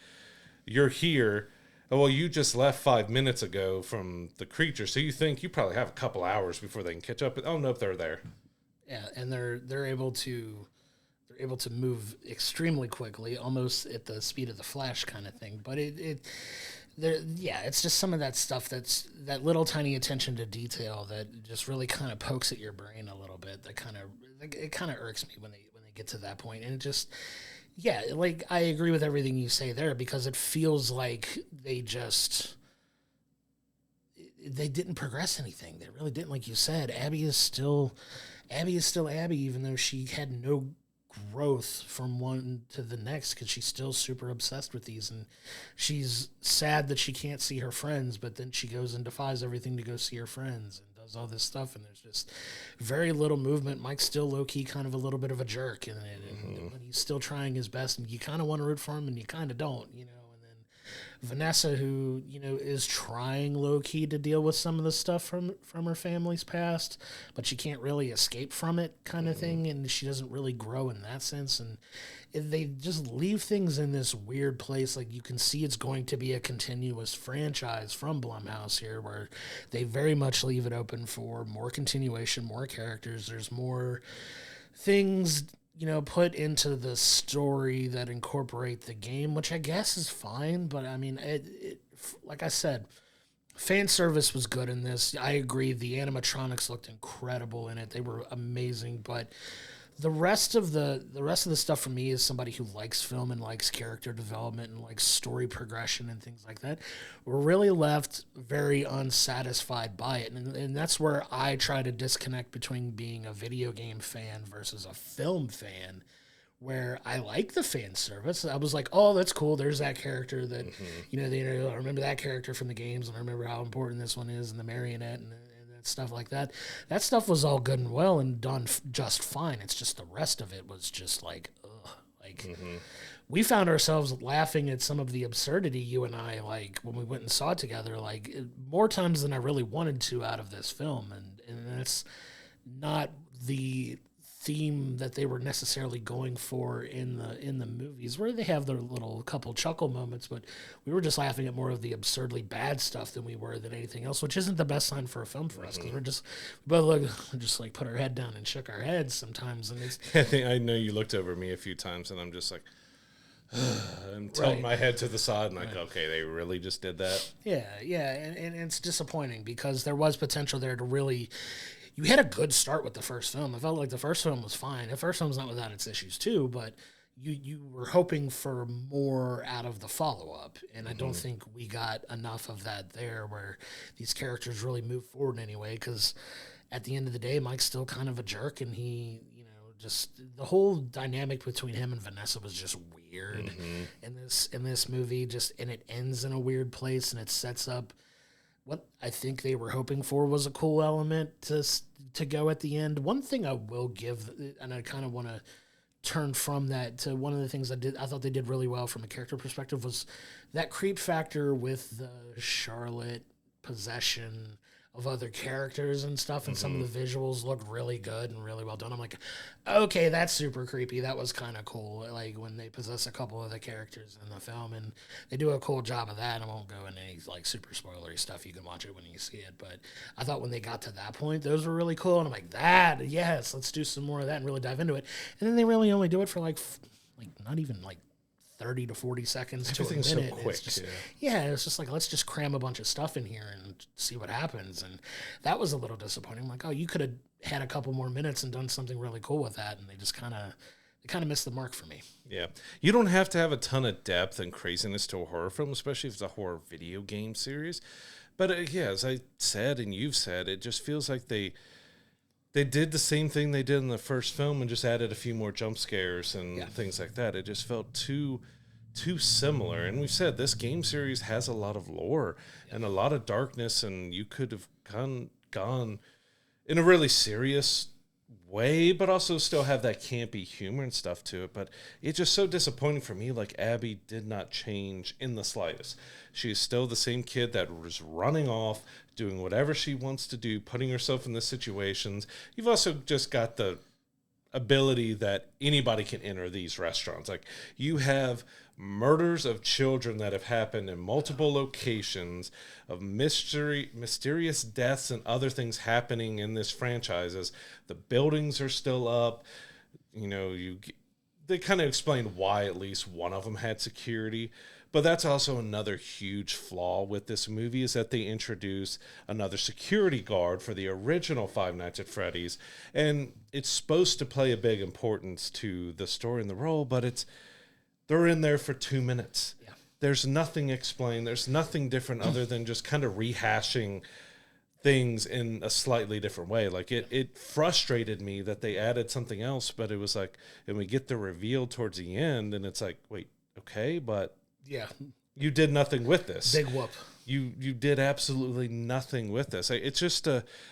you're here. Well, you just left 5 minutes ago from the creature, so you think you probably have a couple hours before they can catch up. But oh nope, they're there. Yeah, and they're able to move extremely quickly, almost at the speed of the Flash kind of thing. But it's just some of that stuff, that's that little tiny attention to detail that just really kind of pokes at your brain a little bit. That kind of irks me when they get to that point, and it just. Yeah, like, I agree with everything you say there, because it feels like they didn't progress anything. They really didn't. Like you said, Abby is still Abby, even though she had no growth from one to the next, because she's still super obsessed with these, and she's sad that she can't see her friends, but then she goes and defies everything to go see her friends and does all this stuff, and there's just very little movement. Mike's still low-key kind of a little bit of a jerk, and he's still trying his best, and you kind of want to root for him, and you kind of don't, you know. And then Vanessa, who, you know, is trying low-key to deal with some of the stuff from her family's past, but she can't really escape from it, kind of thing, and she doesn't really grow in that sense, and they just leave things in this weird place. Like, you can see it's going to be a continuous franchise from Blumhouse here, where they very much leave it open for more continuation, more characters. There's more things, you know, put into the story that incorporate the game, which I guess is fine. But I mean, it like I said, fan service was good in this. I agree. The animatronics looked incredible in it. They were amazing, but the rest of the stuff for me, is somebody who likes film and likes character development and likes story progression and things like that, we're really left very unsatisfied by it. And that's where I try to disconnect between being a video game fan versus a film fan, where I like the fan service. I was like, oh, that's cool. There's that character that, you know, I remember that character from the games, and I remember how important this one is, and the marionette and stuff like that. That stuff was all good and well and done just fine. It's just the rest of it was just like, ugh. Like, we found ourselves laughing at some of the absurdity, you and I, like, when we went and saw it together, like, more times than I really wanted to out of this film. And that's not the theme that they were necessarily going for in the movies, where they have their little couple chuckle moments, but we were just laughing at more of the absurdly bad stuff than anything else, which isn't the best sign for a film for us, because we both just like put our head down and shook our heads sometimes. And it's I know you looked over me a few times, and I'm just like, I'm tilting my head to the side, and like, okay, they really just did that. Yeah, and it's disappointing, because there was potential there to really. You had a good start with the first film. I felt like the first film was fine. The first film was not without its issues too, but you were hoping for more out of the follow-up, and I don't think we got enough of that there, where these characters really move forward anyway, because at the end of the day, Mike's still kind of a jerk, and he, you know, just the whole dynamic between him and Vanessa was just weird in this movie, and it ends in a weird place, and it sets up what I think they were hoping for was a cool element to go at the end. One thing I will give, and I kind of want to turn from that to one of the things I thought they did really well from a character perspective, was that creep factor with the Scarlett possession of other characters and stuff, and some of the visuals looked really good and really well done. I'm like, okay, that's super creepy. That was kind of cool, like when they possess a couple of the characters in the film, and they do a cool job of that. I won't go into any like super spoilery stuff. You can watch it when you see it, but I thought when they got to that point, those were really cool, and I'm like, yes, let's do some more of that and really dive into it. And then they really only do it for like not even like 30 to 40 seconds Everything's to a minute. so quick. It's just, it's just like, let's just cram a bunch of stuff in here and see what happens. And that was a little disappointing. I'm like, oh, you could have had a couple more minutes and done something really cool with that. And they just kind of missed the mark for me. Yeah. You don't have to have a ton of depth and craziness to a horror film, especially if it's a horror video game series. But as I said, and you've said, it just feels like they did the same thing they did in the first film and just added a few more jump scares and things like that. It just felt too similar. And we've said this game series has a lot of lore and a lot of darkness, and you could have gone in a really serious way, but also still have that campy humor and stuff to it. But it's just so disappointing for me. Like, Abby did not change in the slightest. She's still the same kid that was running off, doing whatever she wants to do, putting herself in the situations. You've also just got the ability that anybody can enter these restaurants. Like, you have murders of children that have happened in multiple locations, of mysterious deaths and other things happening in this franchises. The buildings are still up. They kind of explained why at least one of them had security. But that's also another huge flaw with this movie, is that they introduce another security guard for the original Five Nights at Freddy's. And it's supposed to play a big importance to the story and the role, but they're in there for 2 minutes. Yeah. There's nothing explained. There's nothing different other than just kind of rehashing things in a slightly different way. Like, it frustrated me that they added something else, but it was like, and we get the reveal towards the end, and it's like, wait, okay, but yeah, you did nothing with this. Big whoop. You did absolutely nothing with this. It's just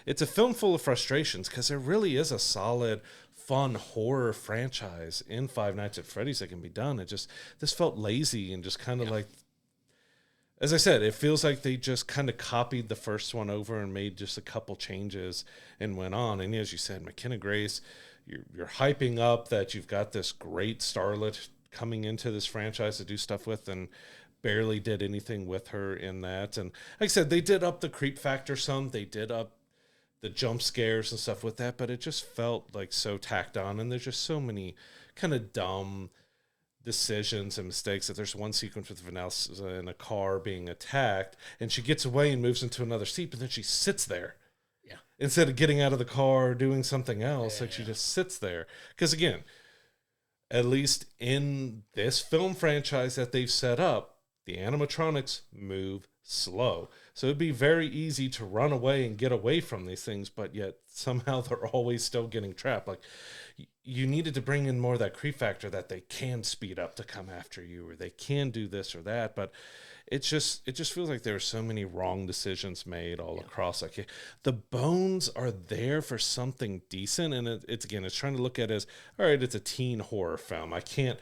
it's a film full of frustrations, because there really is a solid, fun horror franchise in Five Nights at Freddy's that can be done. This felt lazy and just kind of like, as I said, it feels like they just kind of copied the first one over and made just a couple changes and went on. And as you said, McKenna Grace, you're hyping up that you've got this great starlet coming into this franchise to do stuff with, and barely did anything with her in that. And like I said, they did up the creep factor some. They did up the jump scares and stuff with that, but it just felt like so tacked on. And there's just so many kind of dumb decisions and mistakes. That there's one sequence with Vanessa in a car being attacked, and she gets away and moves into another seat, but then she sits there. Yeah. Instead of getting out of the car or doing something else, she just sits there. Because again, at least in this film franchise that they've set up, the animatronics move slow. So it'd be very easy to run away and get away from these things, but yet somehow they're always still getting trapped. Like, you needed to bring in more of that creep factor, that they can speed up to come after you, or they can do this or that. But it just feels like there are so many wrong decisions made all across. Like, the bones are there for something decent, and it's trying to look at it as, all right, it's a teen horror film. I can't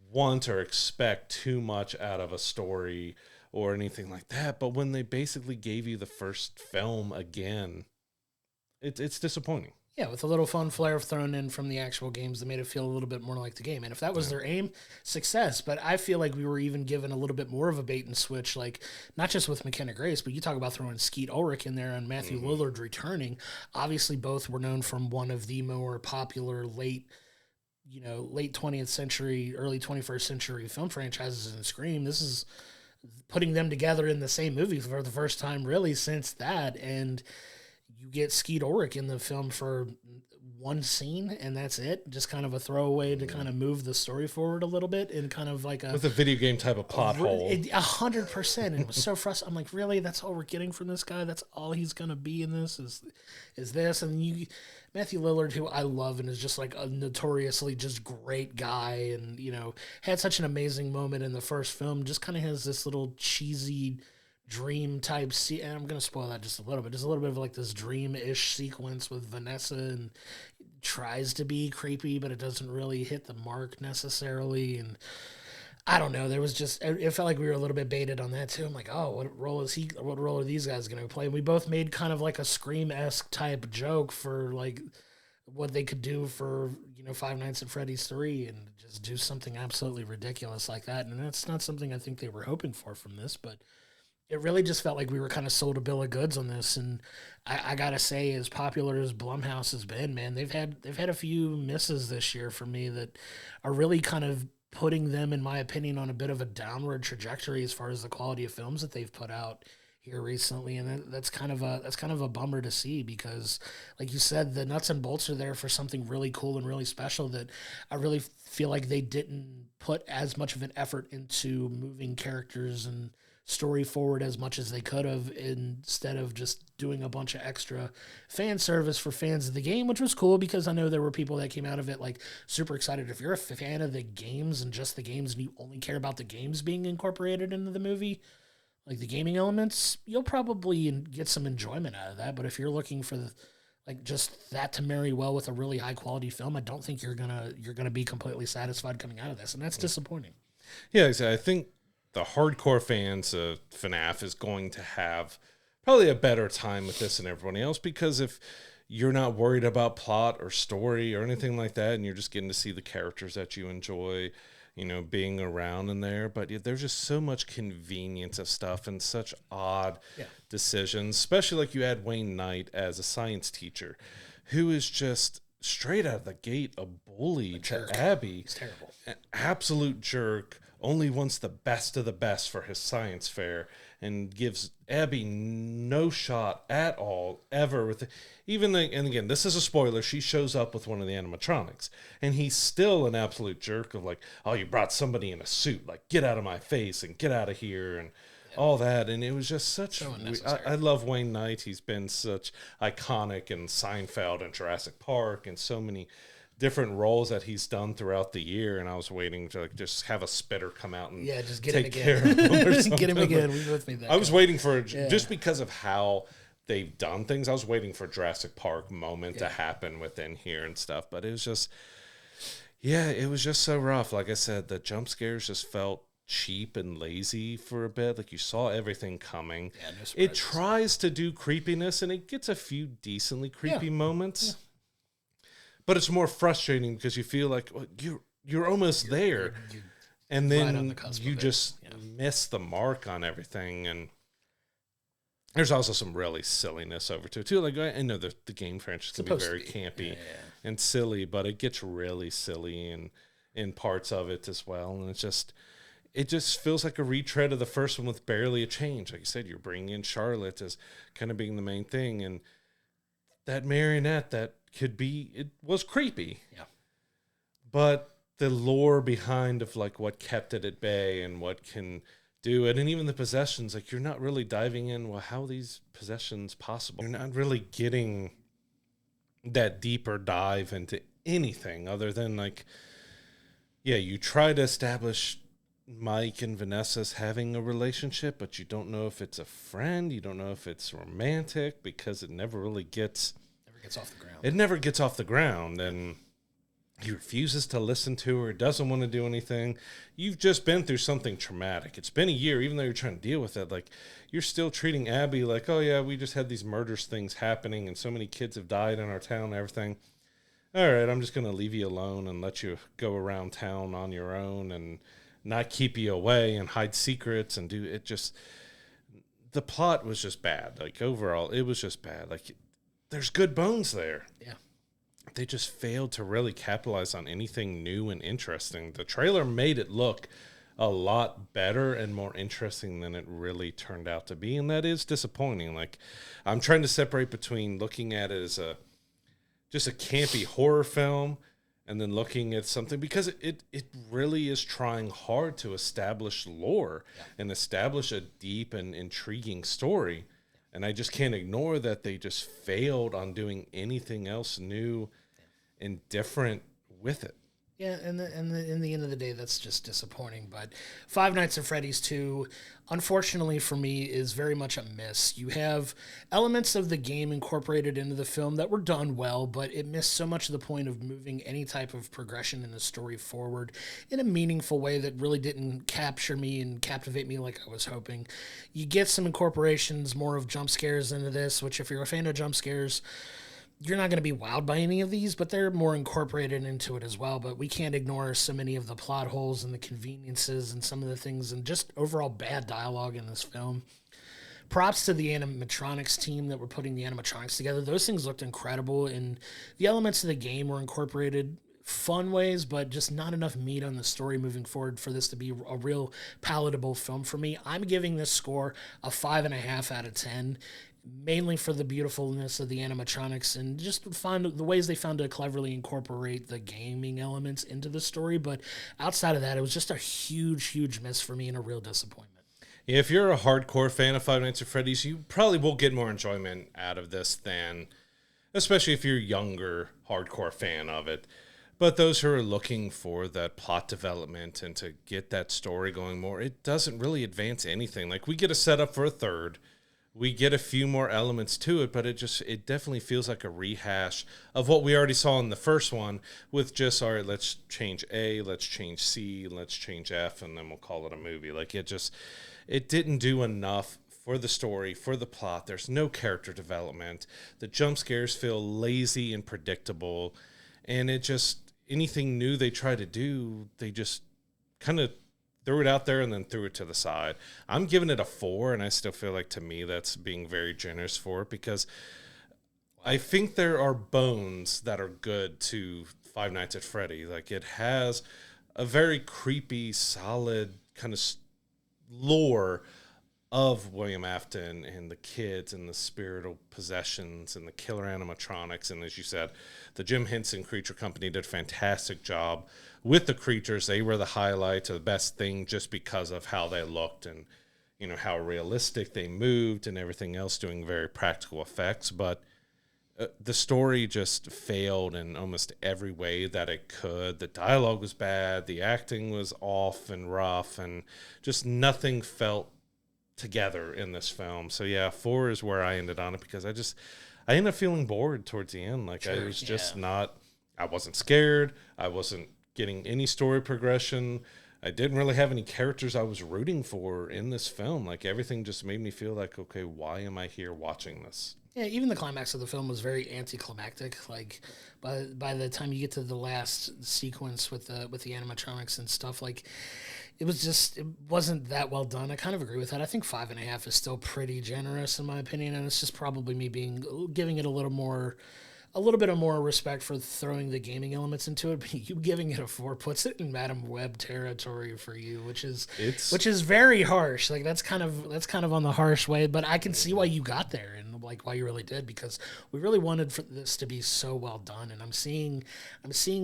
want or expect too much out of a story or anything like that. But when they basically gave you the first film again, it's disappointing. Yeah, with a little fun flair thrown in from the actual games that made it feel a little bit more like the game. And if that was their aim, success. But I feel like we were even given a little bit more of a bait and switch, like not just with McKenna Grace, but you talk about throwing Skeet Ulrich in there and Matthew Lillard returning. Obviously, both were known from one of the more popular late 20th century, early 21st century film franchises in Scream. This is putting them together in the same movie for the first time really since that. And you get Skeet Ulrich in the film for one scene, and that's it. Just kind of a throwaway to kind of move the story forward a little bit, and kind of like with a video game type of plot hole. 100%. And it was so frustrating. I'm like, really? That's all we're getting from this guy? That's all he's gonna be in this? Is this? And Matthew Lillard, who I love and is just like a notoriously just great guy, and had such an amazing moment in the first film. Just kind of has this little cheesy dream type and I'm gonna spoil that just a little bit. Just a little bit of like this dream-ish sequence with Vanessa, and tries to be creepy, but it doesn't really hit the mark necessarily. And I don't know. There was just, it felt like we were a little bit baited on that too. I'm like, oh, what role are these guys gonna play? And we both made kind of like a Scream-esque type joke for like what they could do for Five Nights at Freddy's 3, and just do something absolutely ridiculous like that. And that's not something I think they were hoping for from this, but it really just felt like we were kind of sold a bill of goods on this. And I gotta say, as popular as Blumhouse has been, man, they've had a few misses this year for me that are really kind of putting them, in my opinion, on a bit of a downward trajectory as far as the quality of films that they've put out here recently, and that's kind of a bummer to see, because like you said, the nuts and bolts are there for something really cool and really special that I really feel like they didn't put as much of an effort into moving characters and story forward as much as they could have, instead of just doing a bunch of extra fan service for fans of the game, which was cool, because I know there were people that came out of it like super excited. If you're a fan of the games and just the games and you only care about the games being incorporated into the movie, like the gaming elements, you'll probably get some enjoyment out of that. But if you're looking for like just that to marry well with a really high quality film, I don't think you're gonna be completely satisfied coming out of this, and that's disappointing. Yeah, exactly. I think the hardcore fans of FNAF is going to have probably a better time with this than everyone else, because if you're not worried about plot or story or anything like that, and you're just getting to see the characters that you enjoy, being around in there. But there's just so much convenience of stuff and such odd decisions, especially like you add Wayne Knight as a science teacher who is just straight out of the gate a bully to Abby. He's terrible. An absolute jerk, only wants the best of the best for his science fair, and gives Abby no shot at all ever with and again, this is a spoiler, she shows up with one of the animatronics and he's still an absolute jerk of like, oh, you brought somebody in a suit, like get out of my face and get out of here and all that. And it was just such I love Wayne Knight. He's been such iconic in Seinfeld and Jurassic Park and so many different roles that he's done throughout the year, and I was waiting to just have a spitter come out and just get take him again. care of him or something. Get him again. We both made that. I was waiting for just because of how they've done things. I was waiting for Jurassic Park moment to happen within here and stuff, but it was just it was just so rough. Like I said, the jump scares just felt cheap and lazy for a bit. Like you saw everything coming. Yeah, no surprises. It tries to do creepiness, and it gets a few decently creepy moments. Yeah. But it's more frustrating because you feel like you're almost there, and then you just miss the mark on everything. And there's also some really silliness over to it too. Like I know the game franchise can be very campy and silly, but it gets really silly in parts of it as well. And it just feels like a retread of the first one with barely a change. Like you said, you're bringing in Scarlett as kind of being the main thing, and that marionette that it was creepy. Yeah. But the lore behind of like what kept it at bay and what can do it, and even the possessions, like you're not really diving in, well, how are these possessions possible? You're not really getting that deeper dive into anything other than like, you try to establish Mike and Vanessa's having a relationship, but you don't know if it's a friend, you don't know if it's romantic, because it never really gets off the ground. It never gets off the ground, and he refuses to listen to her, doesn't want to do anything. You've just been through something traumatic. It's been a year, even though you're trying to deal with it. Like, you're still treating Abby like, oh yeah, we just had these murderous things happening, and so many kids have died in our town and everything. All right, I'm just going to leave you alone and let you go around town on your own and not keep you away and hide secrets and do it. Just, the plot was just bad. Like, overall, it was just bad. Like, there's good bones there. Yeah. They just failed to really capitalize on anything new and interesting. The trailer made it look a lot better and more interesting than it really turned out to be, and that is disappointing. Like, I'm trying to separate between looking at it as just a campy horror film and then looking at something, because it really is trying hard to establish lore and establish a deep and intriguing story. And I just can't ignore that they just failed on doing anything else new and different with it. Yeah, and in the end of the day, that's just disappointing. But Five Nights at Freddy's 2, unfortunately for me, is very much a miss. You have elements of the game incorporated into the film that were done well, but it missed so much of the point of moving any type of progression in the story forward in a meaningful way that really didn't capture me and captivate me like I was hoping. You get some incorporations, more of jump scares into this, which if you're a fan of jump scares, you're not going to be wowed by any of these, but they're more incorporated into it as well. But we can't ignore so many of the plot holes and the conveniences and some of the things and just overall bad dialogue in this film. Props to the animatronics team that were putting the animatronics together. Those things looked incredible, and the elements of the game were incorporated fun ways, but just not enough meat on the story moving forward for this to be a real palatable film for me. I'm giving this score a 5.5 out of 10, mainly for the beautifulness of the animatronics and just find the ways they found to cleverly incorporate the gaming elements into the story. But outside of that, it was just a huge miss for me and a real disappointment. Yeah, if you're a hardcore fan of Five Nights at Freddy's, you probably will get more enjoyment out of this than, especially if you're a younger hardcore fan of it. But those who are looking for that plot development and to get that story going more, it doesn't really advance anything. Like, we get a setup for a third. We get a few more elements to it, but it definitely feels like a rehash of what we already saw in the first one with just, all right, let's change A, let's change C, let's change F, and then we'll call it a movie. Like, it didn't do enough for the story, for the plot. There's no character development. The jump scares feel lazy and predictable, and anything new they try to do, they just kind of threw it out there and then threw it to the side. I'm giving it a 4, and I still feel like, to me, that's being very generous for it, because I think there are bones that are good to Five Nights at Freddy. Like, it has a very creepy, solid kind of lore of William Afton and the kids and the spiritual possessions and the killer animatronics. And as you said, the Jim Henson Creature Company did a fantastic job with the creatures. They were the highlight, the best thing, just because of how they looked and, you know, how realistic they moved and everything else, doing very practical effects. But the story just failed in almost every way that it could. The dialogue was bad. The acting was off and rough, and just nothing felt together in this film. So yeah, 4 is where I ended on it, because I ended up feeling bored towards the end. Like, I was just I wasn't scared. I wasn't getting any story progression. I didn't really have any characters I was rooting for in this film. Like, everything just made me feel like, okay, why am I here watching this? Yeah, even the climax of the film was very anticlimactic. Like, by the time you get to the last sequence with the animatronics and stuff, like, it wasn't that well done. I kind of agree with that. I think 5.5 is still pretty generous in my opinion, and it's just probably me giving it a little bit of more respect for throwing the gaming elements into it. But you giving it a 4 puts it in Madam Web territory for you, which is very harsh. Like, that's kind of on the harsh way, but I can see why you got there and like why you really did, because we really wanted for this to be so well done. And I'm seeing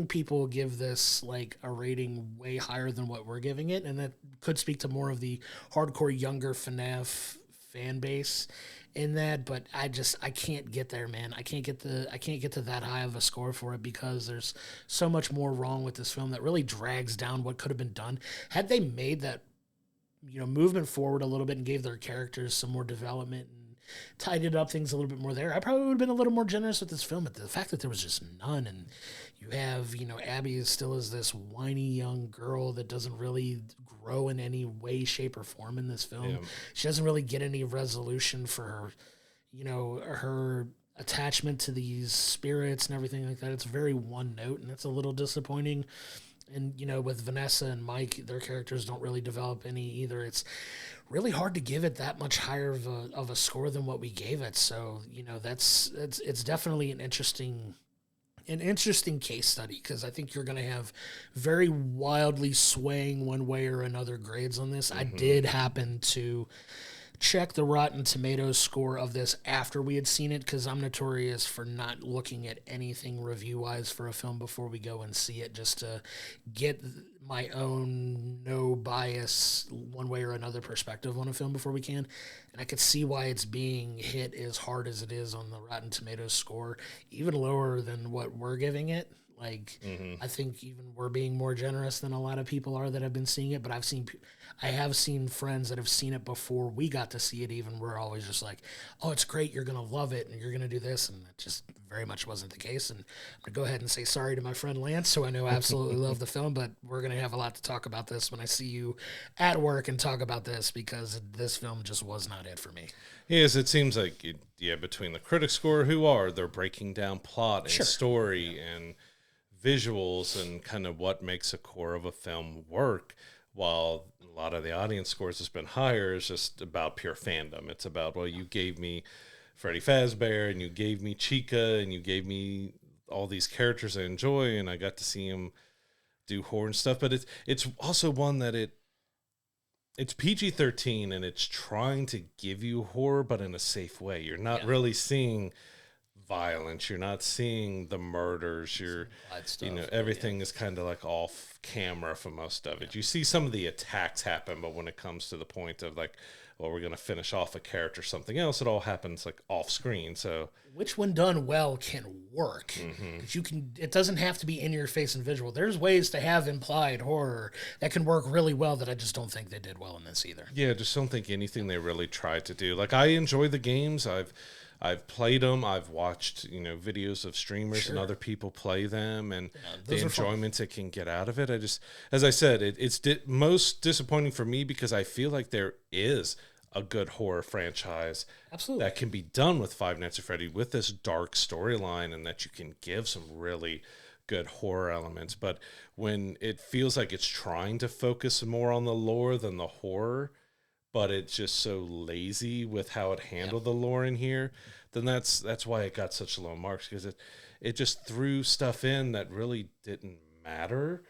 people give this like a rating way higher than what we're giving it, and that could speak to more of the hardcore younger FNAF fan base in that. But I can't get there, man. I can't get to that high of a score for it, because there's so much more wrong with this film that really drags down what could have been done. Had they made that, you know, movement forward a little bit and gave their characters some more development and tidied up things a little bit more there, I probably would have been a little more generous with this film. But the fact that there was just none, and you have, you know, Abby is this whiny young girl that doesn't really grow in any way, shape, or form in this film. Yeah. She doesn't really get any resolution for her, you know, her attachment to these spirits and everything like that. It's very one note, and that's a little disappointing. And, you know, with Vanessa and Mike, their characters don't really develop any either. It's really hard to give it that much higher of a score than what we gave it. So, you know, it's definitely an interesting case study, because I think you're going to have very wildly swaying one way or another grades on this. Mm-hmm. I did happen to check the Rotten Tomatoes score of this after we had seen it, because I'm notorious for not looking at anything review-wise for a film before we go and see it, just to get my own no bias one way or another perspective on a film before we can. And I could see why it's being hit as hard as it is on the Rotten Tomatoes score, even lower than what we're giving it. Like, I think even we're being more generous than a lot of people are that have been seeing it. But I have seen friends that have seen it before we got to see it. Even we're always just like, oh, it's great, you're gonna love it, and you're gonna do this, and it just very much wasn't the case. And I'm gonna go ahead and say sorry to my friend Lance, who I know absolutely love the film, but we're gonna have a lot to talk about this when I see you at work and talk about this, because this film just was not it for me. Yes, it seems like between the critic score, they're breaking down plot and story and visuals and kind of what makes a core of a film work, while a lot of the audience scores has been higher. It's just about pure fandom. It's about, well, you gave me Freddy Fazbear, and you gave me Chica, and you gave me all these characters I enjoy, and I got to see him do horror and stuff. But it's also one that it's PG-13, and it's trying to give you horror, but in a safe way. You're not really seeing violence. You're not seeing the murders. Everything is kind of like off camera for most of it. You see some of the attacks happen, but when it comes to the point of like, well, we're going to finish off a character or something else, it all happens like off screen. So which, when done well, can work. It doesn't have to be in your face and visual. There's ways to have implied horror that can work really well that I just don't think they did well in this either. Yeah, just don't think anything they really tried to do. Like, I enjoy the games. I've played them. I've watched, videos of streamers and other people play them, and the enjoyment it can get out of it. As I said, it's most disappointing for me because I feel like there is a good horror franchise that can be done with Five Nights at Freddy with this dark storyline, and that you can give some really good horror elements. But when it feels like it's trying to focus more on the lore than the horror, but it's just so lazy with how it handled the lore in here, then that's why it got such low marks, because it just threw stuff in that really didn't matter.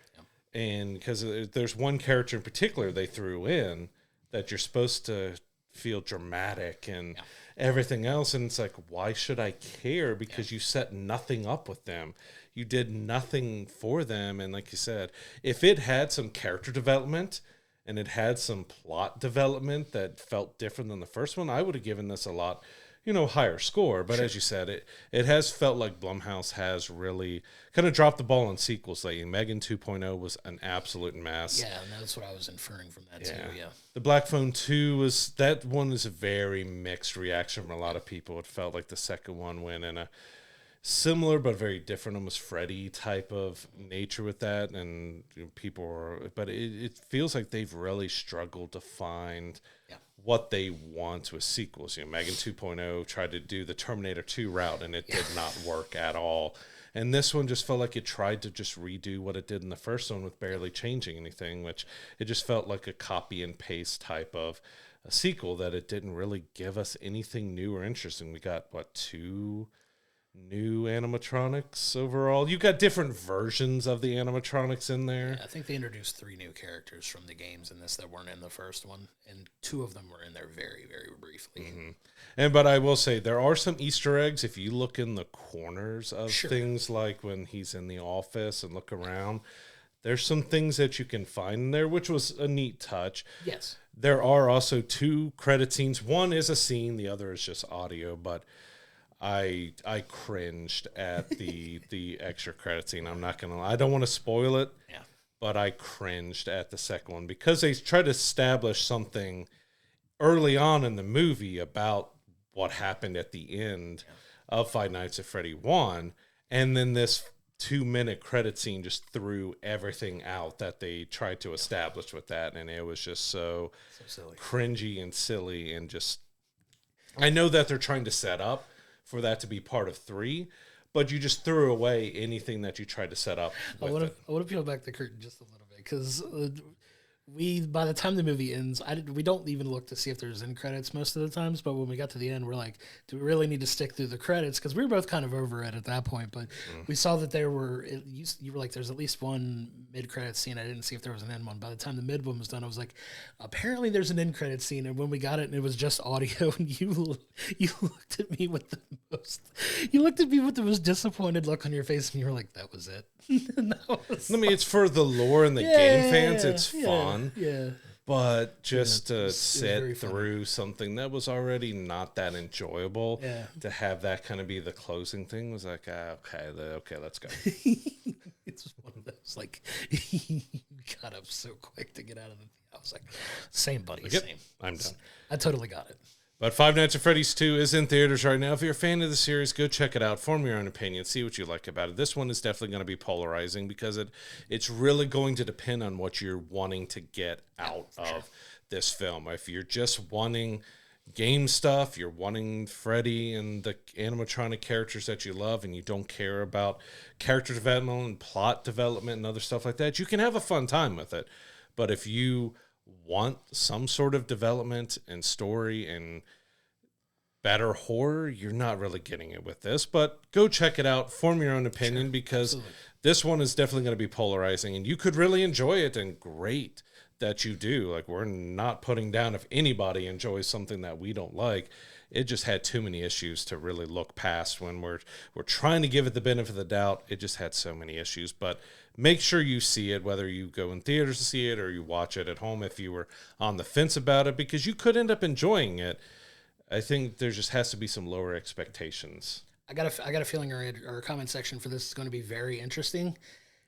And because there's one character in particular they threw in that you're supposed to feel dramatic and everything else, and it's like, why should I care? Because you set nothing up with them. You did nothing for them. And like you said, if it had some character development and it had some plot development that felt different than the first one, I would have given this a lot, higher score. But as you said, it has felt like Blumhouse has really kind of dropped the ball on sequels lately. Megan 2.0 was an absolute mess. Yeah, and that's what I was inferring from that too, yeah. The Black Phone 2 was a very mixed reaction from a lot of people. It felt like the second one went in a similar but very different, almost Freddy type of nature with that, and but it feels like they've really struggled to find what they want with sequels. Megan 2.0 tried to do the Terminator 2 route, and it did not work at all. And this one just felt like it tried to just redo what it did in the first one with barely changing anything, which it just felt like a copy and paste type of a sequel, that it didn't really give us anything new or interesting. We got, 2 new animatronics overall. You got different versions of the animatronics in there. Yeah, I think they introduced 3 new characters from the games in this that weren't in the first one, and 2 of them were in there very, very briefly. But I will say there are some Easter eggs if you look in the corners of things, like when he's in the office and look around. There's some things that you can find in there, which was a neat touch. Yes. There are also 2 credit scenes. One is a scene, the other is just audio, but I cringed at the extra credit scene. I'm not gonna lie. I don't want to spoil it. Yeah. But I cringed at the second one because they tried to establish something early on in the movie about what happened at the end of Five Nights at Freddy 1, and then this 2-minute credit scene just threw everything out that they tried to establish with that, and it was just so silly, cringy and silly, and just, I know that they're trying to set up for that to be part of 3, but you just threw away anything that you tried to set up with I want to peel back the curtain just a little bit, because by the time the movie ends, we don't even look to see if there's end credits most of the times, but when we got to the end, we're like, do we really need to stick through the credits? Because we were both kind of over it at that point, but we saw that you were like, there's at least one mid-credit scene. I didn't see if there was an end one. By the time the mid one was done, I was like, apparently there's an end credit scene, and when we got it, and it was just audio, and you looked at me with the most disappointed look on your face, and you were like, that was it. I mean, it's for the lore and the game fans. It's fun. Yeah. But just to sit through something that was already not that enjoyable, to have that kind of be the closing thing was like, okay, let's go. It's just one of those, like, you got up so quick to get out of the thing. I was like, same, buddy, same. I'm done. I totally got it. But Five Nights at Freddy's 2 is in theaters right now. If you're a fan of the series, go check it out. Form your own opinion. See what you like about it. This one is definitely going to be polarizing because it's really going to depend on what you're wanting to get out of this film. If you're just wanting game stuff, you're wanting Freddy and the animatronic characters that you love, and you don't care about character development and plot development and other stuff like that, you can have a fun time with it. But if you want some sort of development and story and better horror, you're not really getting it with this. But go check it out, form your own opinion, because this one is definitely going to be polarizing, and you could really enjoy it, and great that you do. Like, we're not putting down if anybody enjoys something that we don't like. It just had too many issues to really look past when we're trying to give it the benefit of the doubt. It just had so many issues. But make sure you see it, whether you go in theaters to see it or you watch it at home if you were on the fence about it, because you could end up enjoying it. I think there just has to be some lower expectations. I got a feeling our comment section for this is going to be very interesting,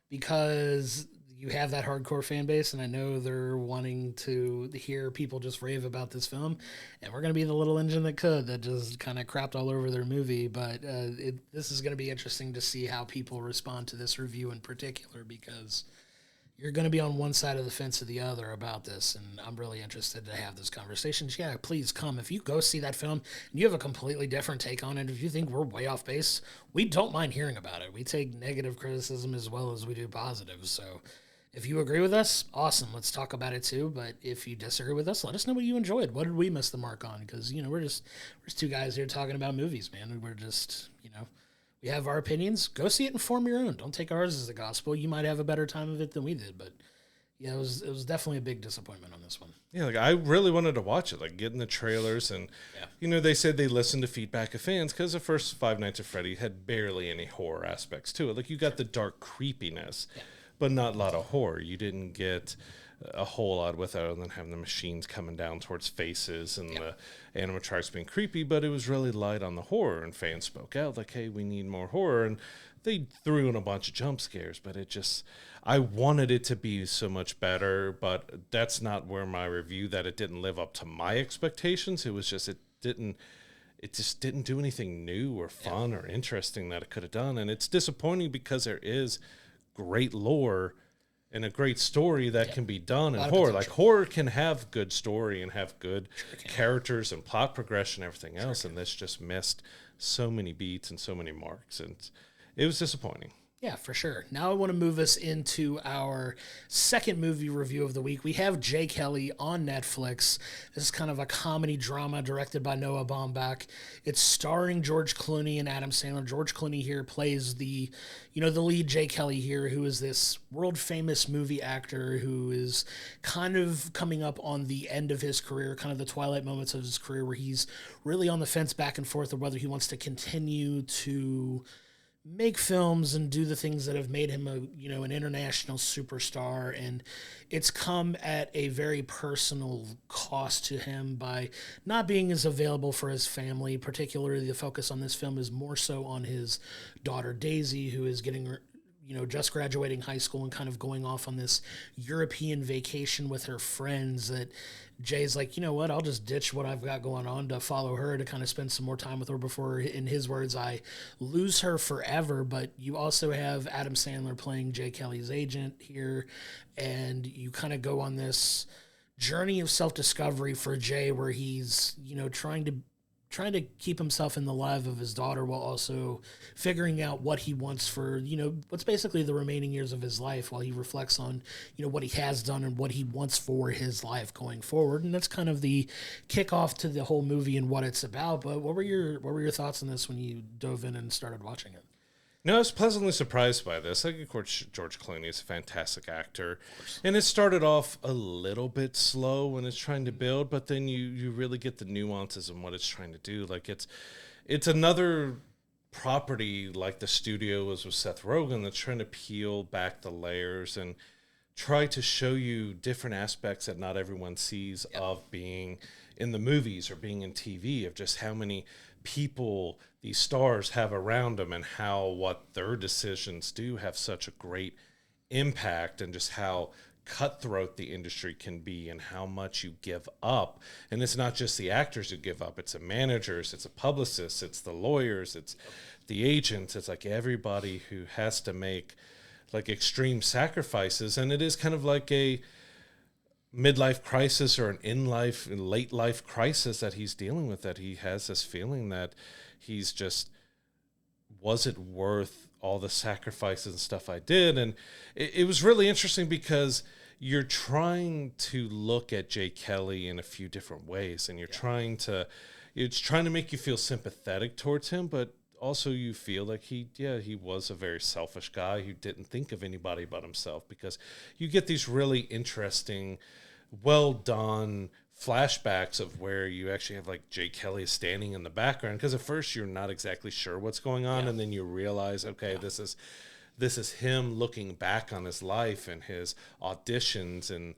because you have that hardcore fan base, and I know they're wanting to hear people just rave about this film, and we're going to be the little engine that just kind of crapped all over their movie. But this is going to be interesting to see how people respond to this review in particular, because you're going to be on one side of the fence or the other about this, and I'm really interested to have those conversations. Yeah, please come. If you go see that film and you have a completely different take on it, if you think we're way off base, we don't mind hearing about it. We take negative criticism as well as we do positive. So if you agree with us, awesome. Let's talk about it too. But if you disagree with us, let us know what you enjoyed. What did we miss the mark on? Because, we're just two guys here talking about movies, man. We're just, we have our opinions. Go see it and form your own. Don't take ours as the gospel. You might have a better time of it than we did, but yeah, it was definitely a big disappointment on this one. Yeah, like I really wanted to watch it, like getting the trailers, and they said they listened to feedback of fans, because the first Five Nights at Freddy had barely any horror aspects to it. Like, you got the dark creepiness, but not a lot of horror. You didn't get a whole lot with it, other than having the machines coming down towards faces and the animatronics being creepy, but it was really light on the horror, and fans spoke out like, hey, we need more horror, and they threw in a bunch of jump scares, but I wanted it to be so much better, but that's not where my review, that it didn't live up to my expectations. It was just, it just didn't do anything new or fun or interesting that it could have done, and it's disappointing, because there is great lore and a great story that can be done in horror. Like, horror can have good story and have good characters and plot progression and everything else, and this just missed so many beats and so many marks, and it was disappointing. Yeah, for sure. Now I want to move us into our second movie review of the week. We have Jay Kelly on Netflix. This is kind of a comedy drama directed by Noah Baumbach. It's starring George Clooney and Adam Sandler. George Clooney here plays the lead, Jay Kelly here, who is this world-famous movie actor who is kind of coming up on the end of his career, kind of the twilight moments of his career, where he's really on the fence back and forth of whether he wants to continue to make films and do the things that have made him an international superstar. And it's come at a very personal cost to him by not being as available for his family. Particularly, the focus on this film is more so on his daughter Daisy, who is getting just graduating high school and kind of going off on this European vacation with her friends, that Jay's like, you know what, I'll just ditch what I've got going on to follow her, to kind of spend some more time with her before, in his words, I lose her forever. But you also have Adam Sandler playing Jay Kelly's agent here, and you kind of go on this journey of self-discovery for Jay, where he's, trying to keep himself in the life of his daughter, while also figuring out what he wants for, what's basically the remaining years of his life, while he reflects on, what he has done and what he wants for his life going forward. And that's kind of the kickoff to the whole movie and what it's about. But what were your thoughts on this when you dove in and started watching it? No, I was pleasantly surprised by this. I think, of course, George Clooney is a fantastic actor. And it started off a little bit slow when it's trying to build, but then you really get the nuances and what it's trying to do. Like, it's another property like the studio was with Seth Rogen, that's trying to peel back the layers and try to show you different aspects that not everyone sees of being in the movies or being in TV, of just how many people these stars have around them, and how what their decisions do have such a great impact, and just how cutthroat the industry can be, and how much you give up. And it's not just the actors who give up, it's the managers, it's the publicists, it's the lawyers, it's the agents, it's like everybody who has to make like extreme sacrifices. And it is kind of like a midlife crisis or an late life crisis that he's dealing with, that he has this feeling that he's just, was it worth all the sacrifices and stuff I did? And it was really interesting, because you're trying to look at Jay Kelly in a few different ways, and you're trying to, it's trying to make you feel sympathetic towards him, but also you feel like he was a very selfish guy who didn't think of anybody but himself, because you get these really interesting, well done flashbacks of where you actually have like Jay Kelly standing in the background, because at first you're not exactly sure what's going on, and then you realize, okay, this is him looking back on his life and his auditions and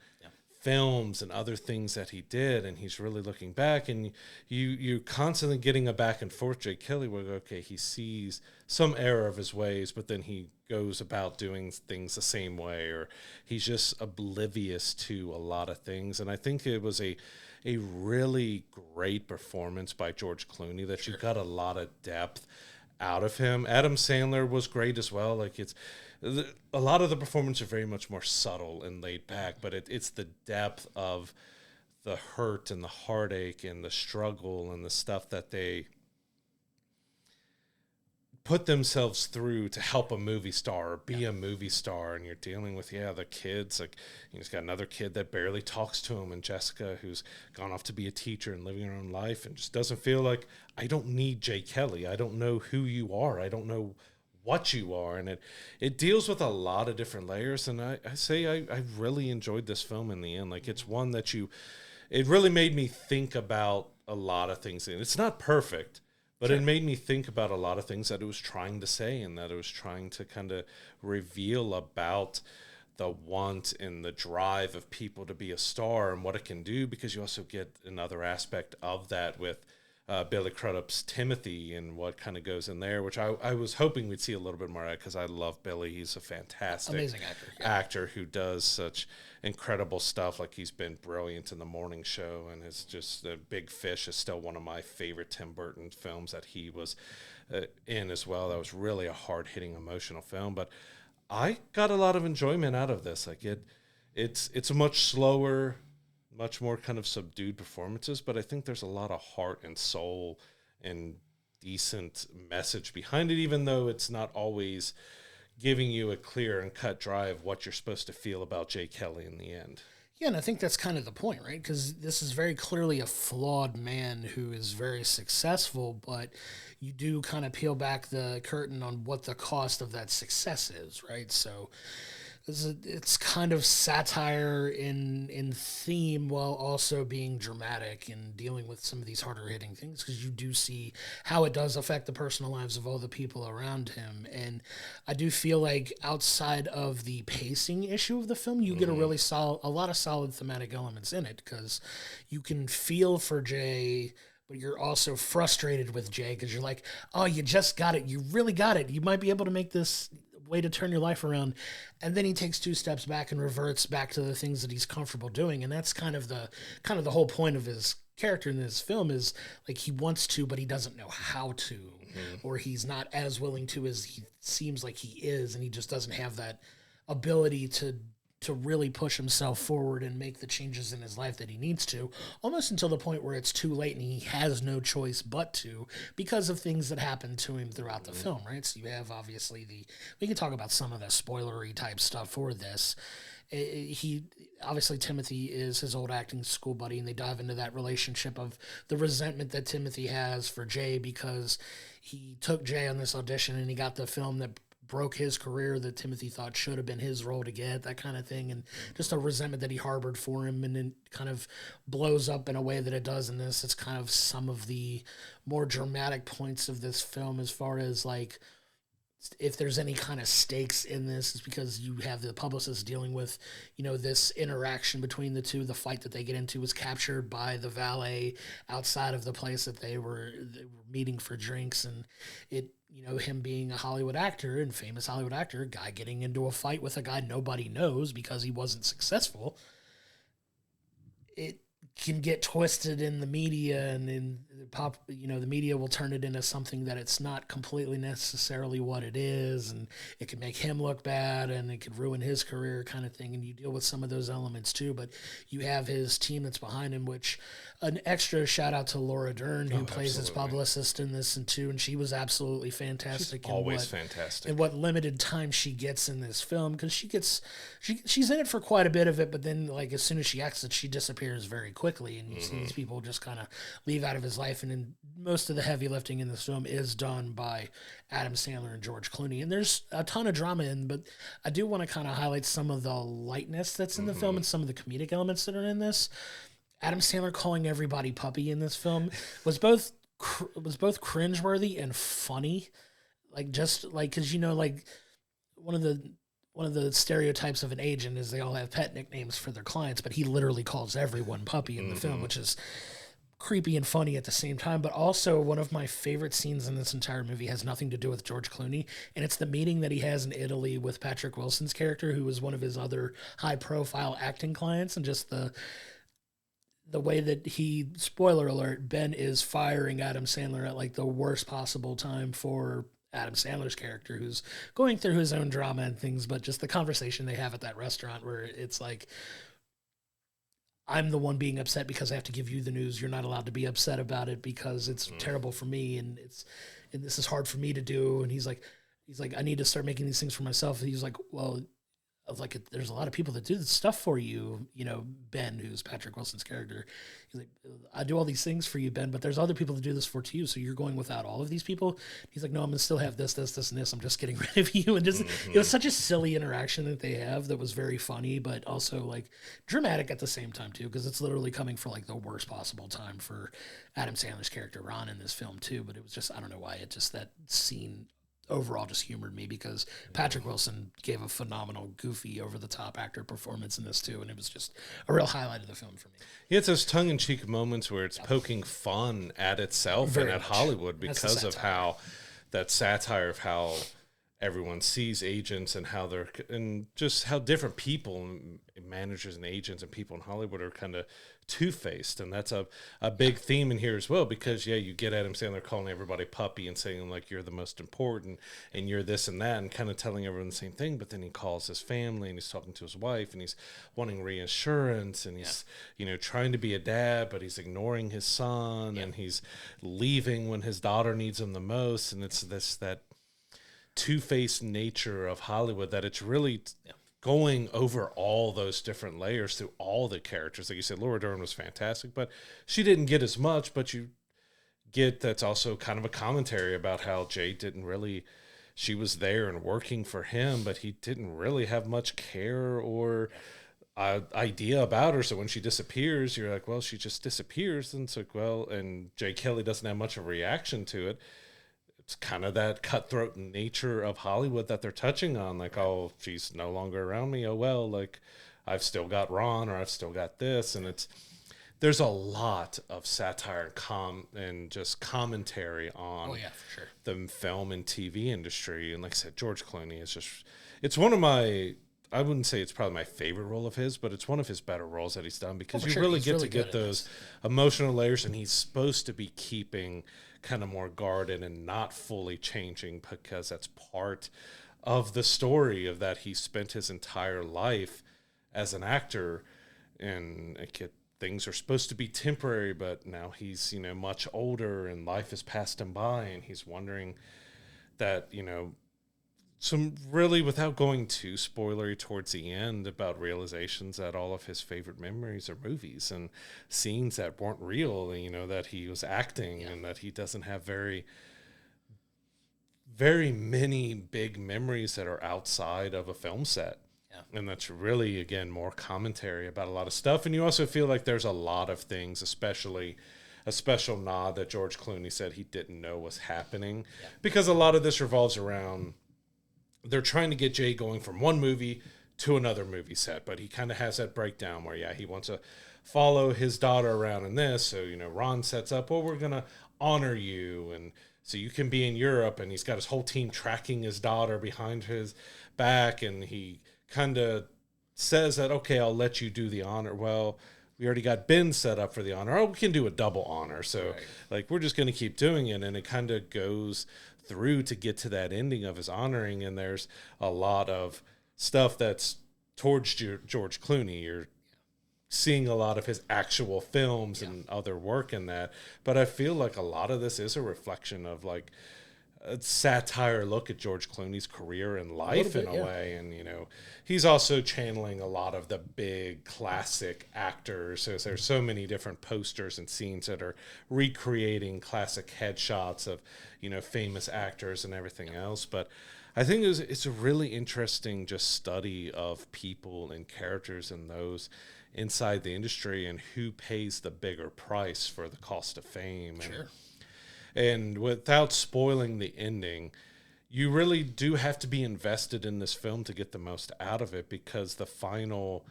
films and other things that he did, and he's really looking back, and you're constantly getting a back and forth. Jay Kelly, where okay, he sees some error of his ways, but then he goes about doing things the same way, or he's just oblivious to a lot of things. And I think it was a really great performance by George Clooney, that you got a lot of depth out of him. Adam Sandler was great as well. Like, a lot of the performance are very much more subtle and laid back, but it's the depth of the hurt and the heartache and the struggle and the stuff that they put themselves through to help a movie star or be a movie star. And you're dealing with, the kids, like, he's got another kid that barely talks to him, and Jessica, who's gone off to be a teacher and living her own life and just doesn't feel like, I don't need Jay Kelly. I don't know who you are. I don't know what you are. And it deals with a lot of different layers. And I really enjoyed this film in the end. Like, it's one that it really made me think about a lot of things. And it's not perfect, but it made me think about a lot of things that it was trying to say, and that it was trying to kind of reveal about the want and the drive of people to be a star and what it can do, because you also get another aspect of that with Billy Crudup's Timothy and what kind of goes in there, which I was hoping we'd see a little bit more of, because I love Billy. He's a fantastic amazing actor who does such incredible stuff. Like, he's been brilliant in The Morning Show, and it's just Big Fish is still one of my favorite Tim Burton films that he was in as well. That was really a hard-hitting, emotional film, but I got a lot of enjoyment out of this. Like, it's a much slower, much more kind of subdued performances, but I think there's a lot of heart and soul and decent message behind it, even though it's not always giving you a clear and cut drive of what you're supposed to feel about Jay Kelly in the end. Yeah, and I think that's kind of the point, right? Because this is very clearly a flawed man who is very successful, but you do kind of peel back the curtain on what the cost of that success is, right? So it's kind of satire in theme, while also being dramatic and dealing with some of these harder hitting things, because you do see how it does affect the personal lives of all the people around him. And I do feel like outside of the pacing issue of the film, you get a lot of solid thematic elements in it, because you can feel for Jay, but you're also frustrated with Jay, because you're like, oh, you just got it. You really got it. You might be able to make this way to turn your life around. And then he takes 2 steps back and reverts back to the things that he's comfortable doing. And that's kind of the whole point of his character in this film, is like, he wants to, but he doesn't know how to, or he's not as willing to as he seems like he is. And he just doesn't have that ability to really push himself forward and make the changes in his life that he needs to, almost until the point where it's too late and he has no choice but to, because of things that happen to him throughout the film, right? So you have obviously we can talk about some of the spoilery type stuff for this. Obviously Timothy is his old acting school buddy, and they dive into that relationship of the resentment that Timothy has for Jay, because he took Jay on this audition and he got the film that broke his career that Timothy thought should have been his role to get, that kind of thing, and just a resentment that he harbored for him, and then kind of blows up in a way that it does in this. It's kind of some of the more dramatic points of this film, as far as like, if there's any kind of stakes in this, is because you have the publicist dealing with, this interaction between the two. The fight that they get into was captured by the valet outside of the place that they were meeting for drinks, and him being a Hollywood actor and famous Hollywood actor, a guy getting into a fight with a guy nobody knows because he wasn't successful. It can get twisted in the media, and in the media will turn it into something that it's not completely necessarily what it is, and it can make him look bad, and it could ruin his career, kind of thing. And you deal with some of those elements too, but you have his team that's behind him, which an extra shout out to Laura Dern, who plays his publicist in this and too, and she was absolutely fantastic. She's always fantastic. And what limited time she gets in this film, because she's in it for quite a bit of it, but then like as soon as she exits, she disappears very quickly, and you see these people just kind of leave out of his life. wife, and most of the heavy lifting in this film is done by Adam Sandler and George Clooney. And there's a ton of drama in, but I do want to kind of highlight some of the lightness that's in the film and some of the comedic elements that are in this. Adam Sandler calling everybody puppy in this film was both cringeworthy and funny. Like, just like, because, you know, like one of the stereotypes of an agent is they all have pet nicknames for their clients, but he literally calls everyone puppy in the film, which is creepy and funny at the same time. But also, one of my favorite scenes in this entire movie has nothing to do with George Clooney, and it's the meeting that he has in Italy with Patrick Wilson's character, who was one of his other high-profile acting clients, and just the way that he, spoiler alert, Ben is firing Adam Sandler at like the worst possible time for Adam Sandler's character, who's going through his own drama and things, but just the conversation they have at that restaurant where it's like, I'm the one being upset because I have to give you the news. You're not allowed to be upset about it because it's terrible for me, and this is hard for me to do. And he's like, I need to start making these things for myself. And he's like, well, there's a lot of people that do this stuff for you, you know, Ben, who's Patrick Wilson's character. He's like, I do all these things for you, Ben, but there's other people that do this for you. So you're going without all of these people. He's like, no, I'm gonna still have this, and this. I'm just getting rid of you. And just, it was such a silly interaction that they have that was very funny, but also like dramatic at the same time too, because it's literally coming for like the worst possible time for Adam Sandler's character Ron in this film too. But it was just, I don't know why, that scene overall just humored me, because Patrick Wilson gave a phenomenal, goofy, over-the-top actor performance in this too, and it was just a real highlight of the film for me. Yeah, it's those tongue-in-cheek moments where it's poking fun at itself and at Hollywood because of how that satire of how everyone sees agents and how they're, and just how different people, managers and agents and people in Hollywood are kind of two-faced. And that's a big theme in here as well, because you get Adam Sandler calling everybody puppy and saying like, you're the most important and you're this and that, and kind of telling everyone the same thing. But then he calls his family and he's talking to his wife and he's wanting reassurance, and he's trying to be a dad, but he's ignoring his son, and he's leaving when his daughter needs him the most. And it's that two-faced nature of Hollywood that it's really going over all those different layers through all the characters. Like you said, Laura Dern was fantastic, but she didn't get as much. But you get that's also kind of a commentary about how Jay didn't really, she was there and working for him, but he didn't really have much care or idea about her. So when she disappears, you're like, well, she just disappears. And it's like, well, and Jay Kelly doesn't have much of a reaction to it. It's kind of that cutthroat nature of Hollywood that they're touching on. Like, oh, she's no longer around me. Oh, well, like I've still got Ron, or I've still got this. And there's a lot of satire and just commentary on the film and TV industry. And like I said, George Clooney is just, it's one of my, I wouldn't say it's probably my favorite role of his, but it's one of his better roles that he's done, because you really get to get those emotional layers, and he's supposed to be keeping kind of more guarded and not fully changing, because that's part of the story of that he spent his entire life as an actor, and things are supposed to be temporary, but now he's much older and life has passed him by, and he's wondering that some really, without going too spoilery towards the end, about realizations that all of his favorite memories are movies and scenes that weren't real, that he was acting, and that he doesn't have very, very many big memories that are outside of a film set. Yeah. And that's really, again, more commentary about a lot of stuff. And you also feel like there's a lot of things, especially a special nod that George Clooney said he didn't know was happening, because a lot of this revolves around, they're trying to get Jay going from one movie to another movie set, but he kind of has that breakdown where, he wants to follow his daughter around in this. So, Ron sets up, well, we're going to honor you, and so you can be in Europe, and he's got his whole team tracking his daughter behind his back, and he kind of says that, okay, I'll let you do the honor. Well, we already got Ben set up for the honor. Oh, we can do a double honor. So, like, we're just going to keep doing it, and it kind of goes through to get to that ending of his honoring, and there's a lot of stuff that's towards George Clooney. You're seeing a lot of his actual films and other work in that, but I feel like a lot of this is a reflection of like a satire look at George Clooney's career and life in a yeah. way. And, he's also channeling a lot of the big classic actors. So there's so many different posters and scenes that are recreating classic headshots of, famous actors and everything else. But I think it's a really interesting just study of people and characters and those inside the industry and who pays the bigger price for the cost of fame. Sure. And without spoiling the ending, you really do have to be invested in this film to get the most out of it, because the final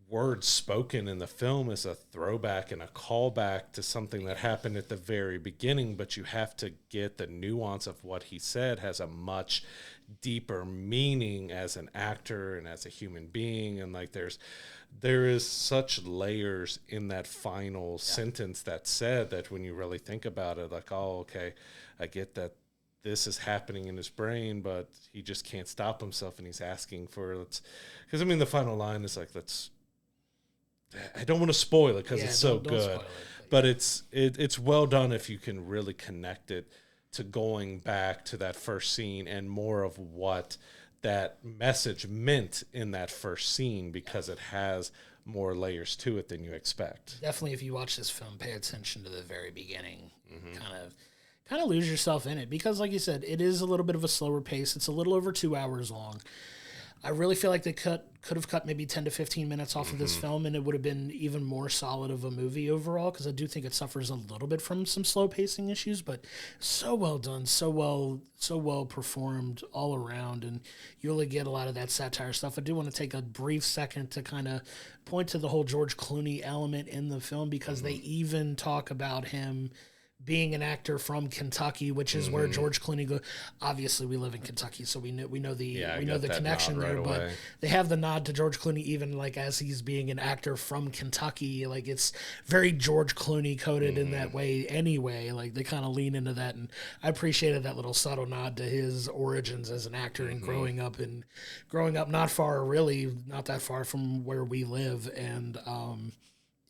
word spoken in the film is a throwback and a callback to something that happened at the very beginning, but you have to get the nuance of what he said has a much deeper meaning as an actor and as a human being. And like there is such layers in that final sentence that's said that when you really think about it, like, oh, okay, I get that this is happening in his brain, but he just can't stop himself and he's asking for because the final line is like, I don't want to spoil it because it's so good, but it's well done if you can really connect it to going back to that first scene and more of what that message meant in that first scene, because it has more layers to it than you expect. Definitely, if you watch this film, pay attention to the very beginning. Kind of lose yourself in it, because like you said, it is a little bit of a slower pace. It's a little over 2 hours long. I really feel like they could have cut maybe 10 to 15 minutes off of this film, and it would have been even more solid of a movie overall, because I do think it suffers a little bit from some slow pacing issues, but so well done, so well performed all around, and you really get a lot of that satire stuff. I do want to take a brief second to kind of point to the whole George Clooney element in the film, because they even talk about him being an actor from Kentucky, which is where George Clooney goes. Obviously, we live in Kentucky, so we know the connection there. But they have the nod to George Clooney, even like as he's being an actor from Kentucky. Like, it's very George Clooney coded in that way. Anyway, like they kind of lean into that, and I appreciated that little subtle nod to his origins as an actor and growing up not that far from where we live, and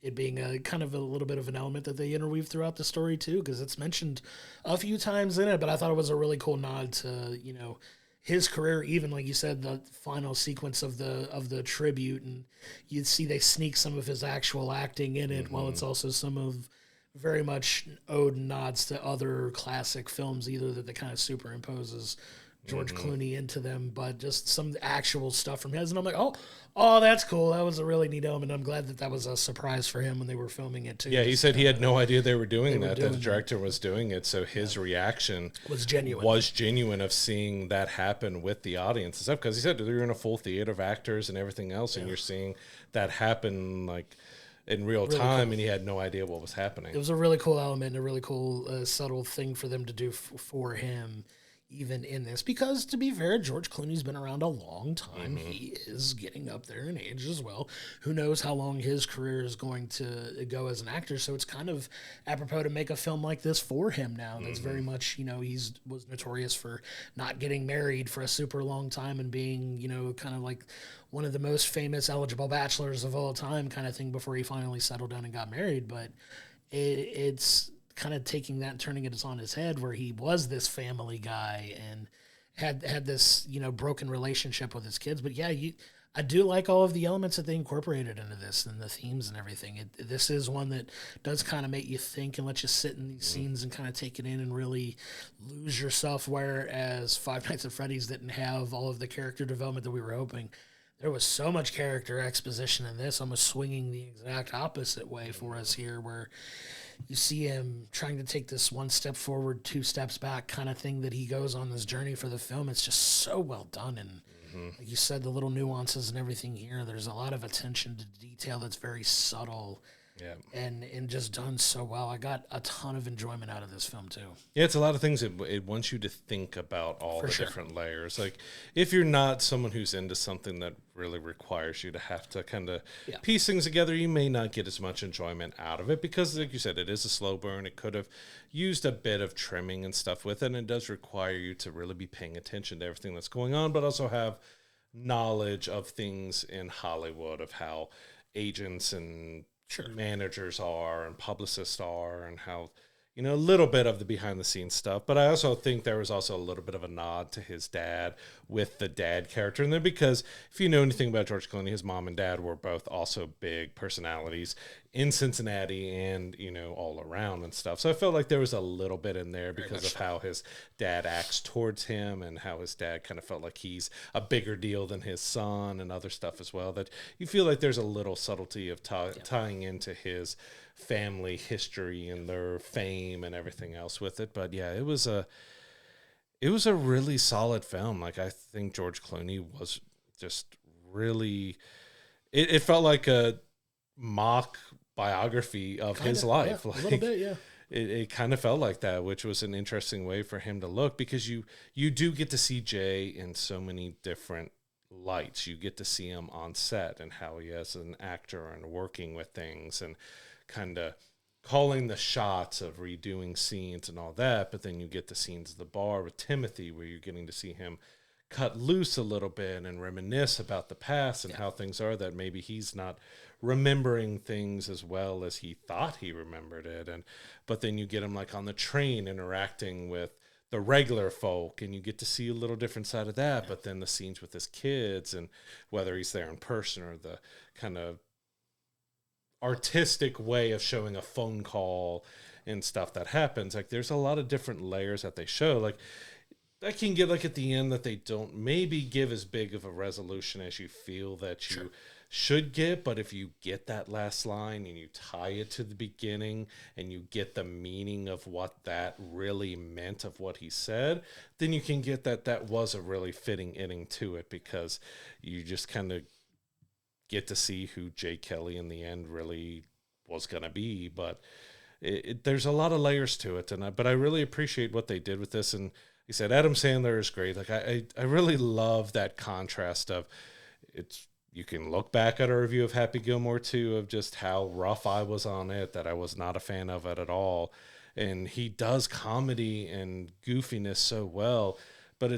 it being a kind of a little bit of an element that they interweave throughout the story too, because it's mentioned a few times in it. But I thought it was a really cool nod to his career, even like you said, the final sequence of the tribute, and you'd see they sneak some of his actual acting in it, while it's also some of very much ode and nods to other classic films, either that they kind of superimposes George Clooney into them, but just some actual stuff from his. And I'm like, oh, that's cool. That was a really neat element. I'm glad that was a surprise for him when they were filming it too. Yeah, he said he had no idea they were doing that the director was doing it. So his reaction was genuine of seeing that happen with the audience and stuff. Because he said you're in a full theater of actors and everything else, and you're seeing that happen like in real time, cool. And he had no idea what was happening. It was a really cool element, a really cool subtle thing for them to do for him, even in this, because to be fair, George Clooney's been around a long time. He is getting up there in age as well. Who knows how long his career is going to go as an actor, so it's kind of apropos to make a film like this for him now. That's very much, he's was notorious for not getting married for a super long time and being, kind of like one of the most famous eligible bachelors of all time kind of thing before he finally settled down and got married. But it's kind of taking that and turning it on his head, where he was this family guy and had this broken relationship with his kids. But yeah, I do like all of the elements that they incorporated into this and the themes and everything. This is one that does kind of make you think and let you sit in these scenes and kind of take it in and really lose yourself, whereas Five Nights at Freddy's didn't have all of the character development that we were hoping. There was so much character exposition in this, almost swinging the exact opposite way for us here, where you see him trying to take this one step forward, 2 steps back kind of thing that he goes on this journey for the film. It's just so well done. And like you said, the little nuances and everything here, there's a lot of attention to detail that's very subtle. Yeah, and just done so well. I got a ton of enjoyment out of this film too. Yeah, it's a lot of things. It wants you to think about all the different layers. Like, if you're not someone who's into something that really requires you to have to kind of piece things together, you may not get as much enjoyment out of it, because, like you said, it is a slow burn. It could have used a bit of trimming and stuff with it, and it does require you to really be paying attention to everything that's going on, but also have knowledge of things in Hollywood, of how agents and managers are and publicists are, and how you know, a little bit of the behind the scenes stuff, but I also think there was also a little bit of a nod to his dad with the dad character in there, because if you know anything about George Clooney, his mom and dad were both also big personalities in Cincinnati and, you know, all around and stuff. So I felt like there was a little bit in there because of how his dad acts towards him and how his dad kind of felt like he's a bigger deal than his son and other stuff as well, that you feel like there's a little subtlety of tying into his family history and their fame and everything else with it. But yeah, it was a really solid film. Like, I think George Clooney was just really, it felt like a mock biography of his life. Yeah, like, a little bit, yeah. It kind of felt like that, which was an interesting way for him to look, because you do get to see Jay in so many different lights. You get to see him on set and how he is an actor and working with things and kind of calling the shots of redoing scenes and all that. But then you get the scenes at the bar with Timothy where you're getting to see him cut loose a little bit and reminisce about the past and how things are, that maybe he's not remembering things as well as he thought he remembered it. But then you get him like on the train interacting with the regular folk, and you get to see a little different side of that. But then the scenes with his kids, and whether he's there in person or the kind of artistic way of showing a phone call and stuff that happens, like there's a lot of different layers that they show. Like, I can get like at the end that they don't maybe give as big of a resolution as you feel that you should get, but if you get that last line and you tie it to the beginning and you get the meaning of what that really meant of what he said, then you can get that was a really fitting ending to it, because you just kind of get to see who Jay Kelly in the end really was going to be. But there's a lot of layers to it, but I really appreciate what they did with this. And he said Adam Sandler is great. Like, I really love that contrast of it's. You can look back at a review of Happy Gilmore 2 of just how rough I was on it, that I was not a fan of it at all. And he does comedy and goofiness so well, but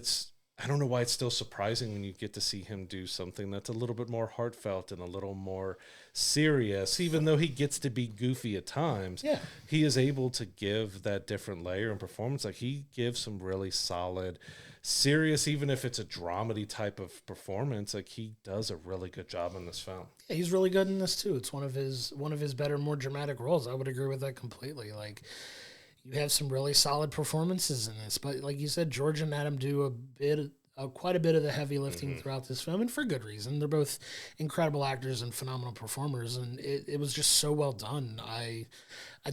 I don't know why it's still surprising when you get to see him do something that's a little bit more heartfelt and a little more serious. Even though he gets to be goofy at times, he is able to give that different layer and performance. Like, he gives some really solid, serious, even if it's a dramedy type of performance, like he does a really good job in this film. Yeah, he's really good in this too. It's one of his better, more dramatic roles. I would agree with that completely. Like, you have some really solid performances in this, but like you said, George and Adam do quite a bit of the heavy lifting throughout this film, and for good reason. They're both incredible actors and phenomenal performers, and it was just so well done. I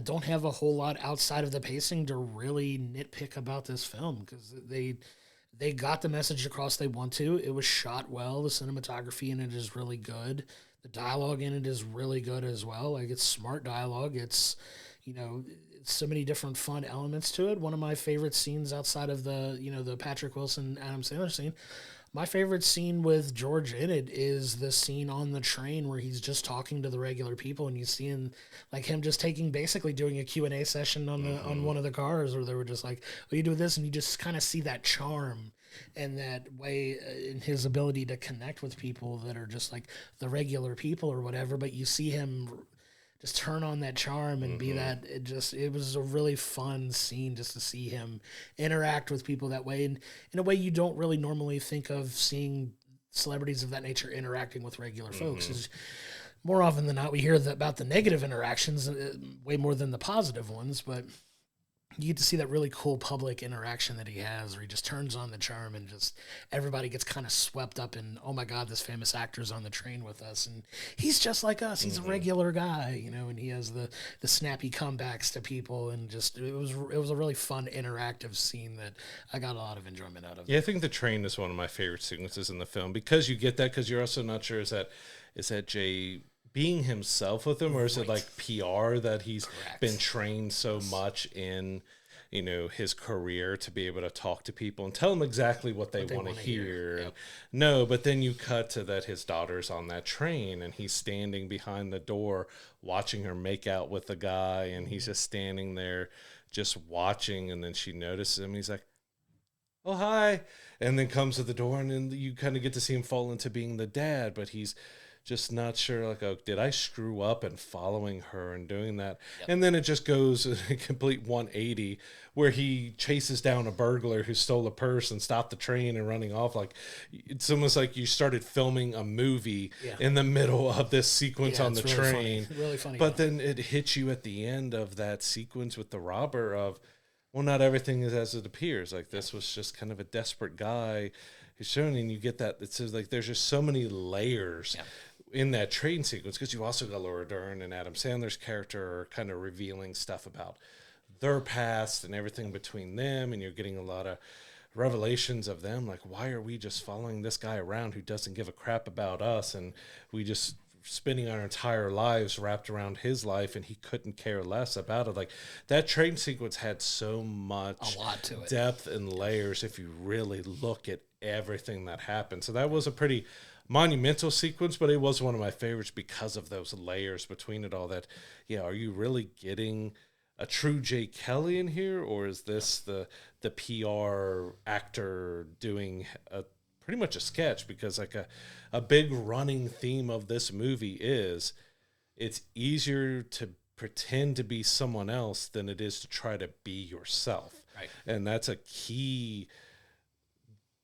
don't have a whole lot outside of the pacing to really nitpick about this film, because they got the message across they want to. It was shot well. The cinematography in it is really good. The dialogue in it is really good as well. Like, it's smart dialogue. It's, so many different fun elements to it. One of my favorite scenes outside of the Patrick Wilson, Adam Sandler scene, my favorite scene with George in it is the scene on the train where he's just talking to the regular people, and you see him, like, him just basically doing a Q&A session on one of the cars, where they were just like, well, you do this, and you just kind of see that charm and that way in his ability to connect with people that are just like the regular people or whatever, but you see him just turn on that charm and be that. It was a really fun scene just to see him interact with people that way, and in a way you don't really normally think of seeing celebrities of that nature interacting with regular folks. Is more often than not we hear about the negative interactions way more than the positive ones, but you get to see that really cool public interaction that he has, where he just turns on the charm and just everybody gets kind of swept up in, oh my God, this famous actor's on the train with us, and he's just like us. He's a regular guy, and he has the snappy comebacks to people, and just it was a really fun interactive scene that I got a lot of enjoyment out of. Yeah, I think the train is one of my favorite sequences in the film, because you get that, because you're also not sure is that Jay being himself with him, or is it like PR that he's been trained so much in, his career to be able to talk to people and tell them exactly what they want to hear. Yep. No, but then you cut to that his daughter's on that train and he's standing behind the door watching her make out with the guy, and he's just standing there just watching, and then she notices him and he's like, oh, hi, and then comes to the door, and then you kind of get to see him fall into being the dad, but he's just not sure, like, oh, did I screw up in following her and doing that? Yep. And then it just goes a complete 180 where he chases down a burglar who stole a purse and stopped the train and running off. Like, it's almost like you started filming a movie in the middle of this sequence on the really train. Funny. Really funny. But then it hits you at the end of that sequence with the robber of, well, not everything is as it appears. Like, this was just kind of a desperate guy who's shown, and you get that. It says, like, there's just so many layers in that train sequence, because you also got Laura Dern and Adam Sandler's character are kind of revealing stuff about their past and everything between them, and you're getting a lot of revelations of them, like, why are we just following this guy around who doesn't give a crap about us, and we just spending our entire lives wrapped around his life, and he couldn't care less about it. Like, that train sequence had so much, a lot to it, depth and layers if you really look at everything that happened. So that was a pretty monumental sequence, but it was one of my favorites because of those layers between it all. That, are you really getting a true Jay Kelly in here, or is this the PR actor doing pretty much a sketch? Because, like, a big running theme of this movie is it's easier to pretend to be someone else than it is to try to be yourself. Right. And that's a key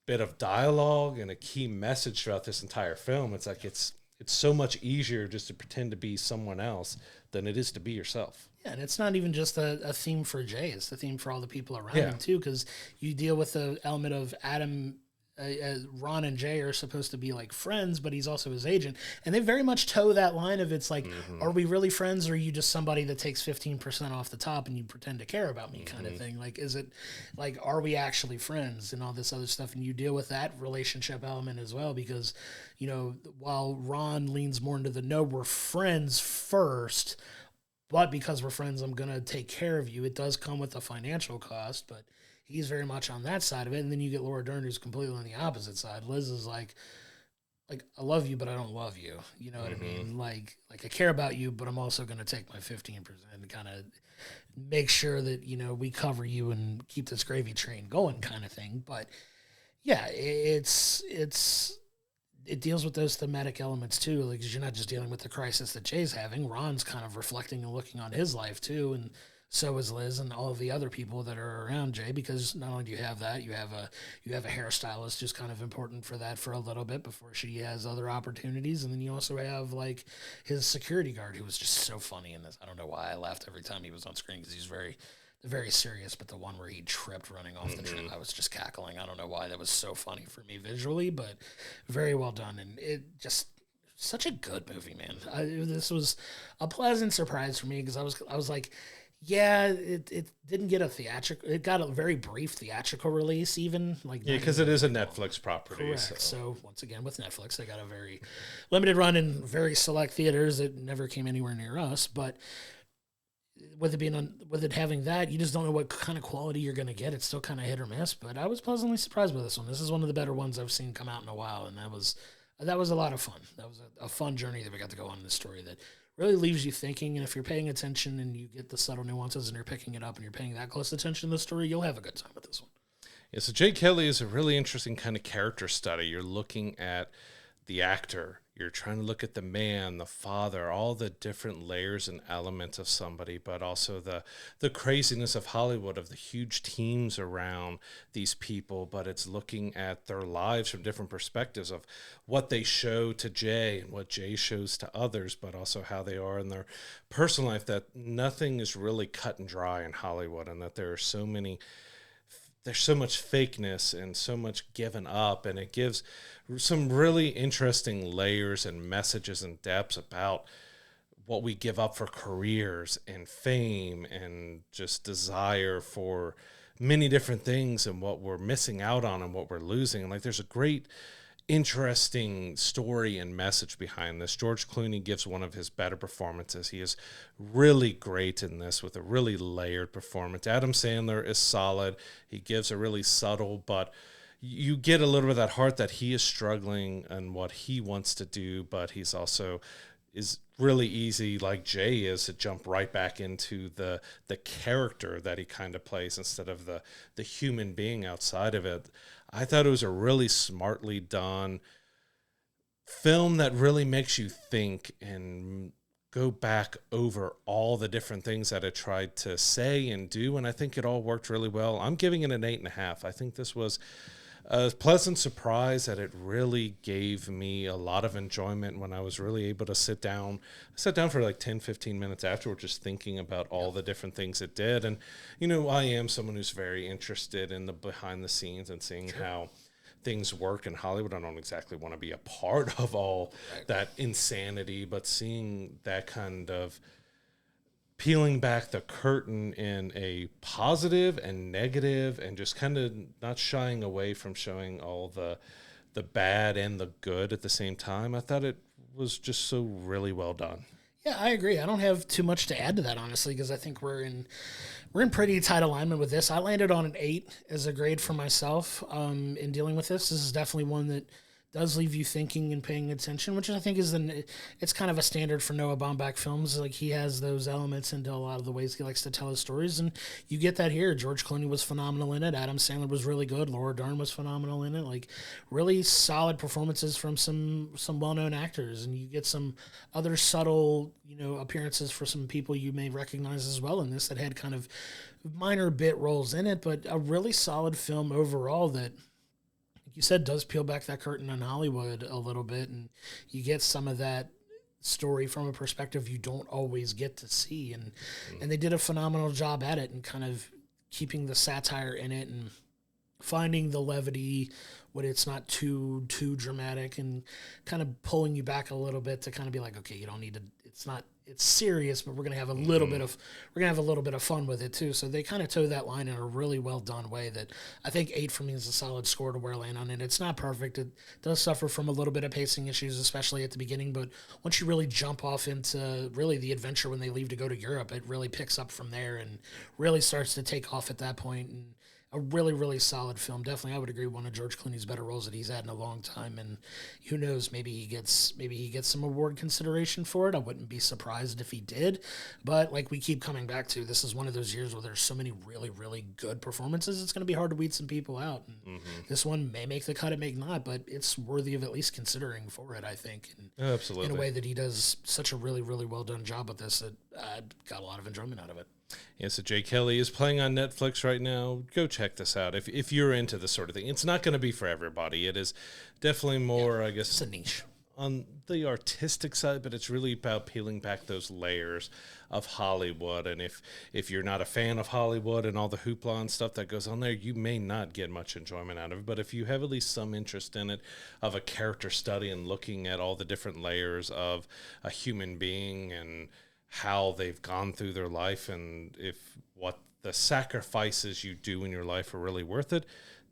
bit of dialogue and a key message throughout this entire film. It's like it's so much easier just to pretend to be someone else than it is to be yourself. Yeah, and it's not even just a theme for Jay. It's the theme for all the people around him, too, because you deal with the element of Adam. Ron and Jay are supposed to be like friends, but he's also his agent, and they very much toe that line of, it's like, are we really friends, or are you just somebody that takes 15% off the top and you pretend to care about me, kind of thing? Like, is it like, are we actually friends, and all this other stuff? And you deal with that relationship element as well, because, while Ron leans more into the, no, we're friends first, but because we're friends, I'm gonna take care of you. It does come with a financial cost, but he's very much on that side of it. And then you get Laura Dern, who's completely on the opposite side. Liz is like, I love you, but I don't love you. You know what I mean? Like I care about you, but I'm also going to take my 15% and kind of make sure that, we cover you and keep this gravy train going, kind of thing. But yeah, it deals with those thematic elements too. Like, 'cause you're not just dealing with the crisis that Jay's having. Ron's kind of reflecting and looking on his life too. And so is Liz and all of the other people that are around Jay, because not only do you have that, you have a hairstylist who's kind of important for that for a little bit before she has other opportunities. And then you also have, like, his security guard, who was just so funny in this. I don't know why I laughed every time he was on screen, because he's very serious, but the one where he tripped running off the train, I was just cackling. I don't know why. That was so funny for me visually, but very well done. And it just, such a good movie, man. This was a pleasant surprise for me, because I was like, yeah, it didn't get a theatrical. It got a very brief theatrical release, even, like, because it is a Netflix property. Correct. So once again, with Netflix, they got a very limited run in very select theaters that never came anywhere near us. But with it having that, you just don't know what kind of quality you're going to get. It's still kind of hit or miss. But I was pleasantly surprised by this one. This is one of the better ones I've seen come out in a while, and that was a lot of fun. That was a fun journey that we got to go on in this story that really leaves you thinking. And if you're paying attention and you get the subtle nuances and you're picking it up and you're paying that close attention to the story, you'll have a good time with this one. Yeah, so Jay Kelly is a really interesting kind of character study. You're looking at the actor. You're trying to look at the man, the father, all the different layers and elements of somebody, but also the craziness of Hollywood, of the huge teams around these people. But it's looking at their lives from different perspectives of what they show to Jay and what Jay shows to others, but also how they are in their personal life, that nothing is really cut and dry in Hollywood, and that there's so much fakeness and so much given up, and it gives some really interesting layers and messages and depths about what we give up for careers and fame and just desire for many different things, and what we're missing out on and what we're losing. And, like, there's a great, interesting story and message behind this. George Clooney gives one of his better performances. He is really great in this, with a really layered performance. Adam Sandler is solid. He gives a really subtle, but you get a little bit of that heart that he is struggling and what he wants to do, but he's also is really easy, like Jay is, to jump right back into the character that he kind of plays instead of the human being outside of it. I thought it was a really smartly done film that really makes you think and go back over all the different things that it tried to say and do, and I think it all worked really well. I'm giving it an 8.5. I think this was a pleasant surprise that it really gave me a lot of enjoyment when I was really able to sit down. I sat down for like 10, 15 minutes afterward just thinking about all the different things it did. And, you know, I am someone who's very interested in the behind the scenes and seeing how things work in Hollywood. I don't exactly want to be a part of all that insanity, but seeing that kind of peeling back the curtain in a positive and negative and just kind of not shying away from showing all the bad and the good at the same time. I thought it was just so really well done. Yeah, I agree. I don't have too much to add to that, honestly, because I think we're in pretty tight alignment with this. I landed on an 8 as a grade for myself in dealing with this. This is definitely one that does leave you thinking and paying attention, which I think is it's kind of a standard for Noah Baumbach films. Like, he has those elements into a lot of the ways he likes to tell his stories, and you get that here. George Clooney was phenomenal in it. Adam Sandler was really good. Laura Dern was phenomenal in it. Like, really solid performances from some well-known actors, and you get some other subtle, you know, appearances for some people you may recognize as well in this that had kind of minor bit roles in it, but a really solid film overall that, you said, does peel back that curtain on Hollywood a little bit, and you get some of that story from a perspective you don't always get to see, and they did a phenomenal job at it and kind of keeping the satire in it and finding the levity when it's not too dramatic and kind of pulling you back a little bit to kind of be like, okay, you don't need to, it's serious, but we're gonna have a little bit of fun with it too. So they kind of toe that line in a really well done way that I think 8 for me is a solid score to where I land on it. It's not perfect. It does suffer from a little bit of pacing issues, especially at the beginning, but once you really jump off into really the adventure when they leave to go to Europe, it really picks up from there and really starts to take off at that point. And a really, really solid film. Definitely, I would agree, one of George Clooney's better roles that he's had in a long time. And who knows, maybe he gets some award consideration for it. I wouldn't be surprised if he did. But like we keep coming back to, this is one of those years where there's so many really, really good performances. It's going to be hard to weed some people out. And this one may make the cut, it may not, but it's worthy of at least considering for it, I think. And absolutely. In a way that he does such a really, really well done job with this, that I got a lot of enjoyment out of it. Yeah, so Jay Kelly is playing on Netflix right now. Go check this out if you're into this sort of thing. It's not going to be for everybody. It is definitely more, I guess, it's a niche on the artistic side, but it's really about peeling back those layers of Hollywood. And if you're not a fan of Hollywood and all the hoopla and stuff that goes on there, you may not get much enjoyment out of it. But if you have at least some interest in it, of a character study and looking at all the different layers of a human being and how they've gone through their life, and if what the sacrifices you do in your life are really worth it,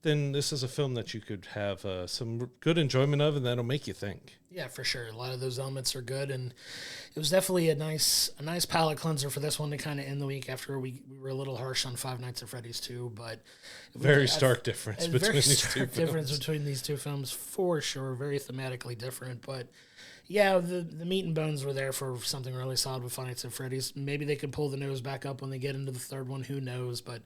then this is a film that you could have some good enjoyment of, and that'll make you think. Yeah, for sure. A lot of those elements are good, and it was definitely a nice palate cleanser for this one to kind of end the week after we were a little harsh on Five Nights at Freddy's 2, but very stark difference between these two films for sure. Very thematically different, but yeah, the meat and bones were there for something really solid with Five Nights at Freddy's. Maybe they could pull the nose back up when they get into the third one. Who knows? But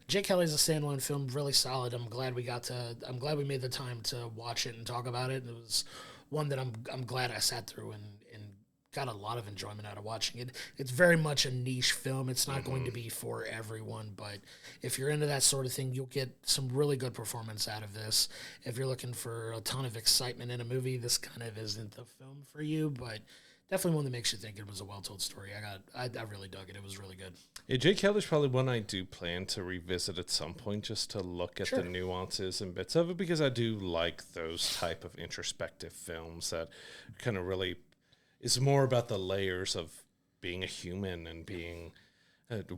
Jake Kelly's a standalone film, really solid. I'm glad we made the time to watch it and talk about it. It was one that I'm glad I sat through and got a lot of enjoyment out of watching it. It's very much a niche film. It's not going to be for everyone, but if you're into that sort of thing, you'll get some really good performance out of this. If you're looking for a ton of excitement in a movie, this kind of isn't the film for you, but definitely one that makes you think it was a well-told story. I really dug it. It was really good. Yeah, Jay Kelly's probably one I do plan to revisit at some point just to look at the nuances and bits of it, because I do like those type of introspective films that kind of really is more about the layers of being a human and being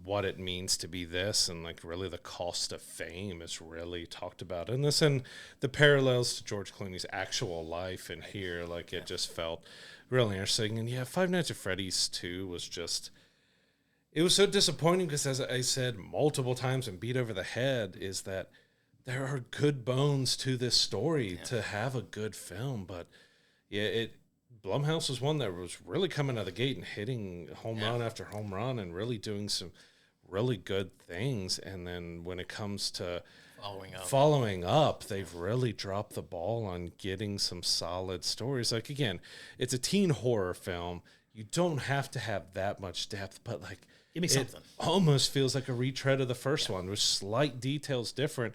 what it means to be this, and like really the cost of fame is really talked about in this, and the parallels to George Clooney's actual life in here, like it just felt really interesting. And yeah, Five Nights at Freddy's 2 was just, it was so disappointing because, as I said multiple times and beat over the head, is that there are good bones to this story to have a good film, but yeah, Blumhouse was one that was really coming out of the gate and hitting home run after home run and really doing some really good things. And then when it comes to following up. They've really dropped the ball on getting some solid stories. Like, again, it's a teen horror film. You don't have to have that much depth, but like, give me something. It almost feels like a retread of the first one with slight details different.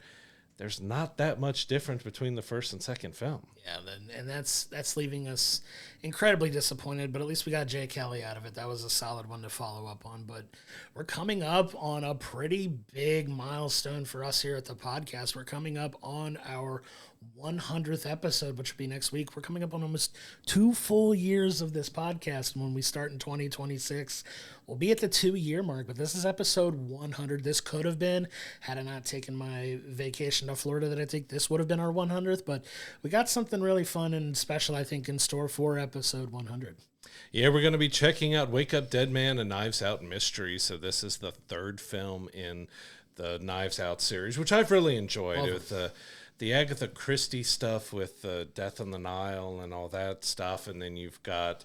There's not that much difference between the first and second film. Yeah, and that's leaving us incredibly disappointed, but at least we got Jay Kelly out of it. That was a solid one to follow up on. But we're coming up on a pretty big milestone for us here at the podcast. We're coming up on our 100th episode, which will be next week. We're coming up on almost 2 full years of this podcast. And when we start in 2026, we'll be at the 2-year mark, but this is episode 100. This could have been, had I not taken my vacation to Florida, that I think this would have been our 100th, but we got something really fun and special, I think, in store for episode 100. Yeah, we're going to be checking out Wake Up Dead Man, a Knives Out mystery. So this is the 3rd film in the Knives Out series, which I've really enjoyed. With the Agatha Christie stuff with Death on the Nile and all that stuff, and then you've got,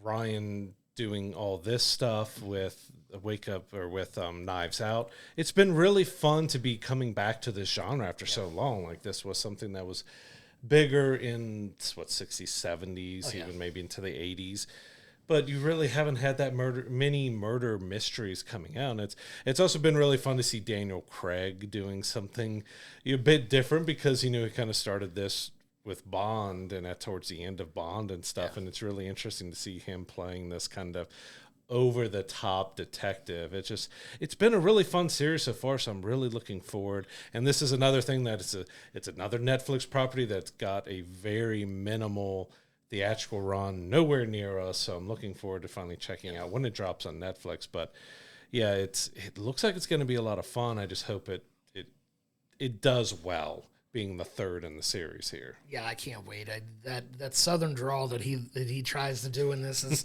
Ryan doing all this stuff with Wake Up or with Knives Out. It's been really fun to be coming back to this genre after so long. Like, this was something that was bigger in 60s, 70s, even maybe into the 80s. But you really haven't had that many murder mysteries coming out. And it's also been really fun to see Daniel Craig doing something a bit different, because he kind of started this with Bond and towards the end of Bond and stuff. And it's really interesting to see him playing this kind of over-the-top detective. It's been a really fun series so far, so I'm really looking forward. And this is another thing that it's another Netflix property that's got a very minimal theatrical run, nowhere near us, so I'm looking forward to finally checking out when it drops on Netflix. But yeah, it looks like it's going to be a lot of fun. I just hope it does well, being the 3rd in the series here. Yeah, I can't wait. That southern drawl that he tries to do in this is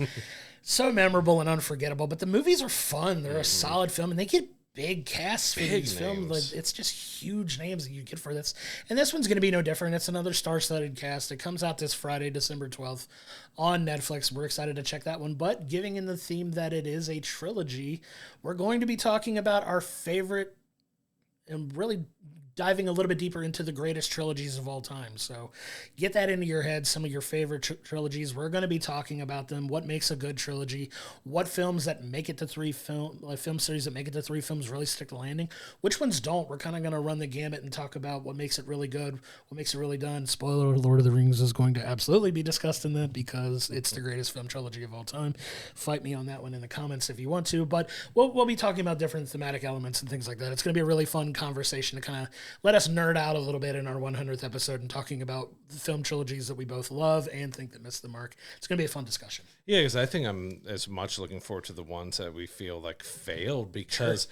so memorable and unforgettable. But the movies are fun. They're a solid film, and they get big casts for these films. Like, it's just huge names that you get for this. And this one's going to be no different. It's another star-studded cast. It comes out this Friday, December 12th on Netflix. We're excited to check that one. But giving in the theme that it is a trilogy, we're going to be talking about our favorite and really diving a little bit deeper into the greatest trilogies of all time. So get that into your head, some of your favorite trilogies. We're going to be talking about them, what makes a good trilogy, what films that make it to film series that make it to 3 films really stick the landing, which ones don't. We're kind of going to run the gamut and talk about what makes it really good, what makes it really done. Spoiler, Lord of the Rings is going to absolutely be discussed in that, because it's the greatest film trilogy of all time. Fight me on that one in the comments if you want to, but we'll be talking about different thematic elements and things like that. It's going to be a really fun conversation to kind of let us nerd out a little bit in our 100th episode and talking about film trilogies that we both love and think that missed the mark. It's going to be a fun discussion. Yeah, because I think I'm as much looking forward to the ones that we feel like failed, because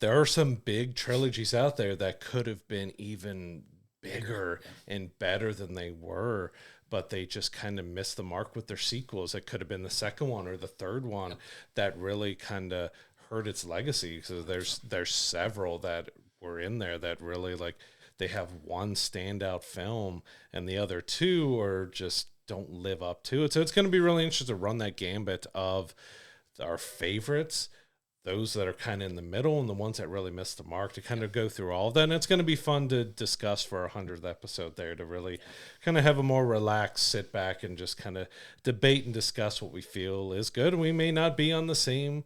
there are some big trilogies out there that could have been even bigger and better than they were, but they just kind of missed the mark with their sequels. It could have been the second one or the third one that really kind of hurt its legacy. So there's several that were in there that really, like, they have one standout film and the other 2 are just don't live up to it. So it's going to be really interesting to run that gambit of our favorites, those that are kind of in the middle, and the ones that really missed the mark, to kind of go through all of that. And it's going to be fun to discuss for our 100th episode there, to really kind of have a more relaxed sit back and just kind of debate and discuss what we feel is good. And we may not be on the same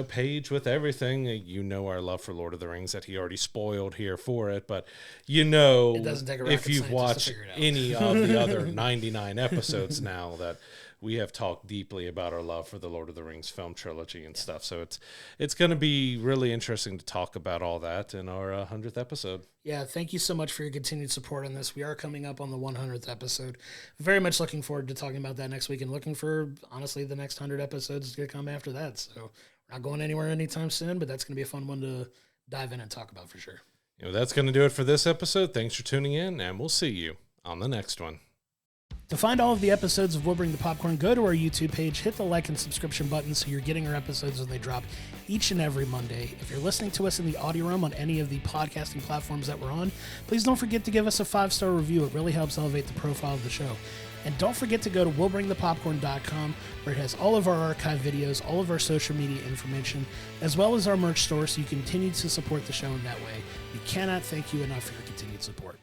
page with everything. Our love for Lord of the Rings that he already spoiled here for it, but it doesn't take a rocket if you've watched any of the other 99 episodes now, that we have talked deeply about our love for the Lord of the Rings film trilogy and stuff. So it's going to be really interesting to talk about all that in our 100th episode. Yeah, thank you so much for your continued support on this. We are coming up on the 100th episode. Very much looking forward to talking about that next week, and looking for, honestly, the next 100 episodes to come after that. So we're not going anywhere anytime soon, but that's going to be a fun one to dive in and talk about for sure. That's going to do it for this episode. Thanks for tuning in, and we'll see you on the next one. To find all of the episodes of We'll Bring the Popcorn, go to our YouTube page, hit the like and subscription button so you're getting our episodes when they drop each and every Monday. If you're listening to us in the audio room on any of the podcasting platforms that we're on, please don't forget to give us a 5-star review. It really helps elevate the profile of the show. And don't forget to go to willbringthepopcorn.com, where it has all of our archive videos, all of our social media information, as well as our merch store, so you continue to support the show in that way. We cannot thank you enough for your continued support.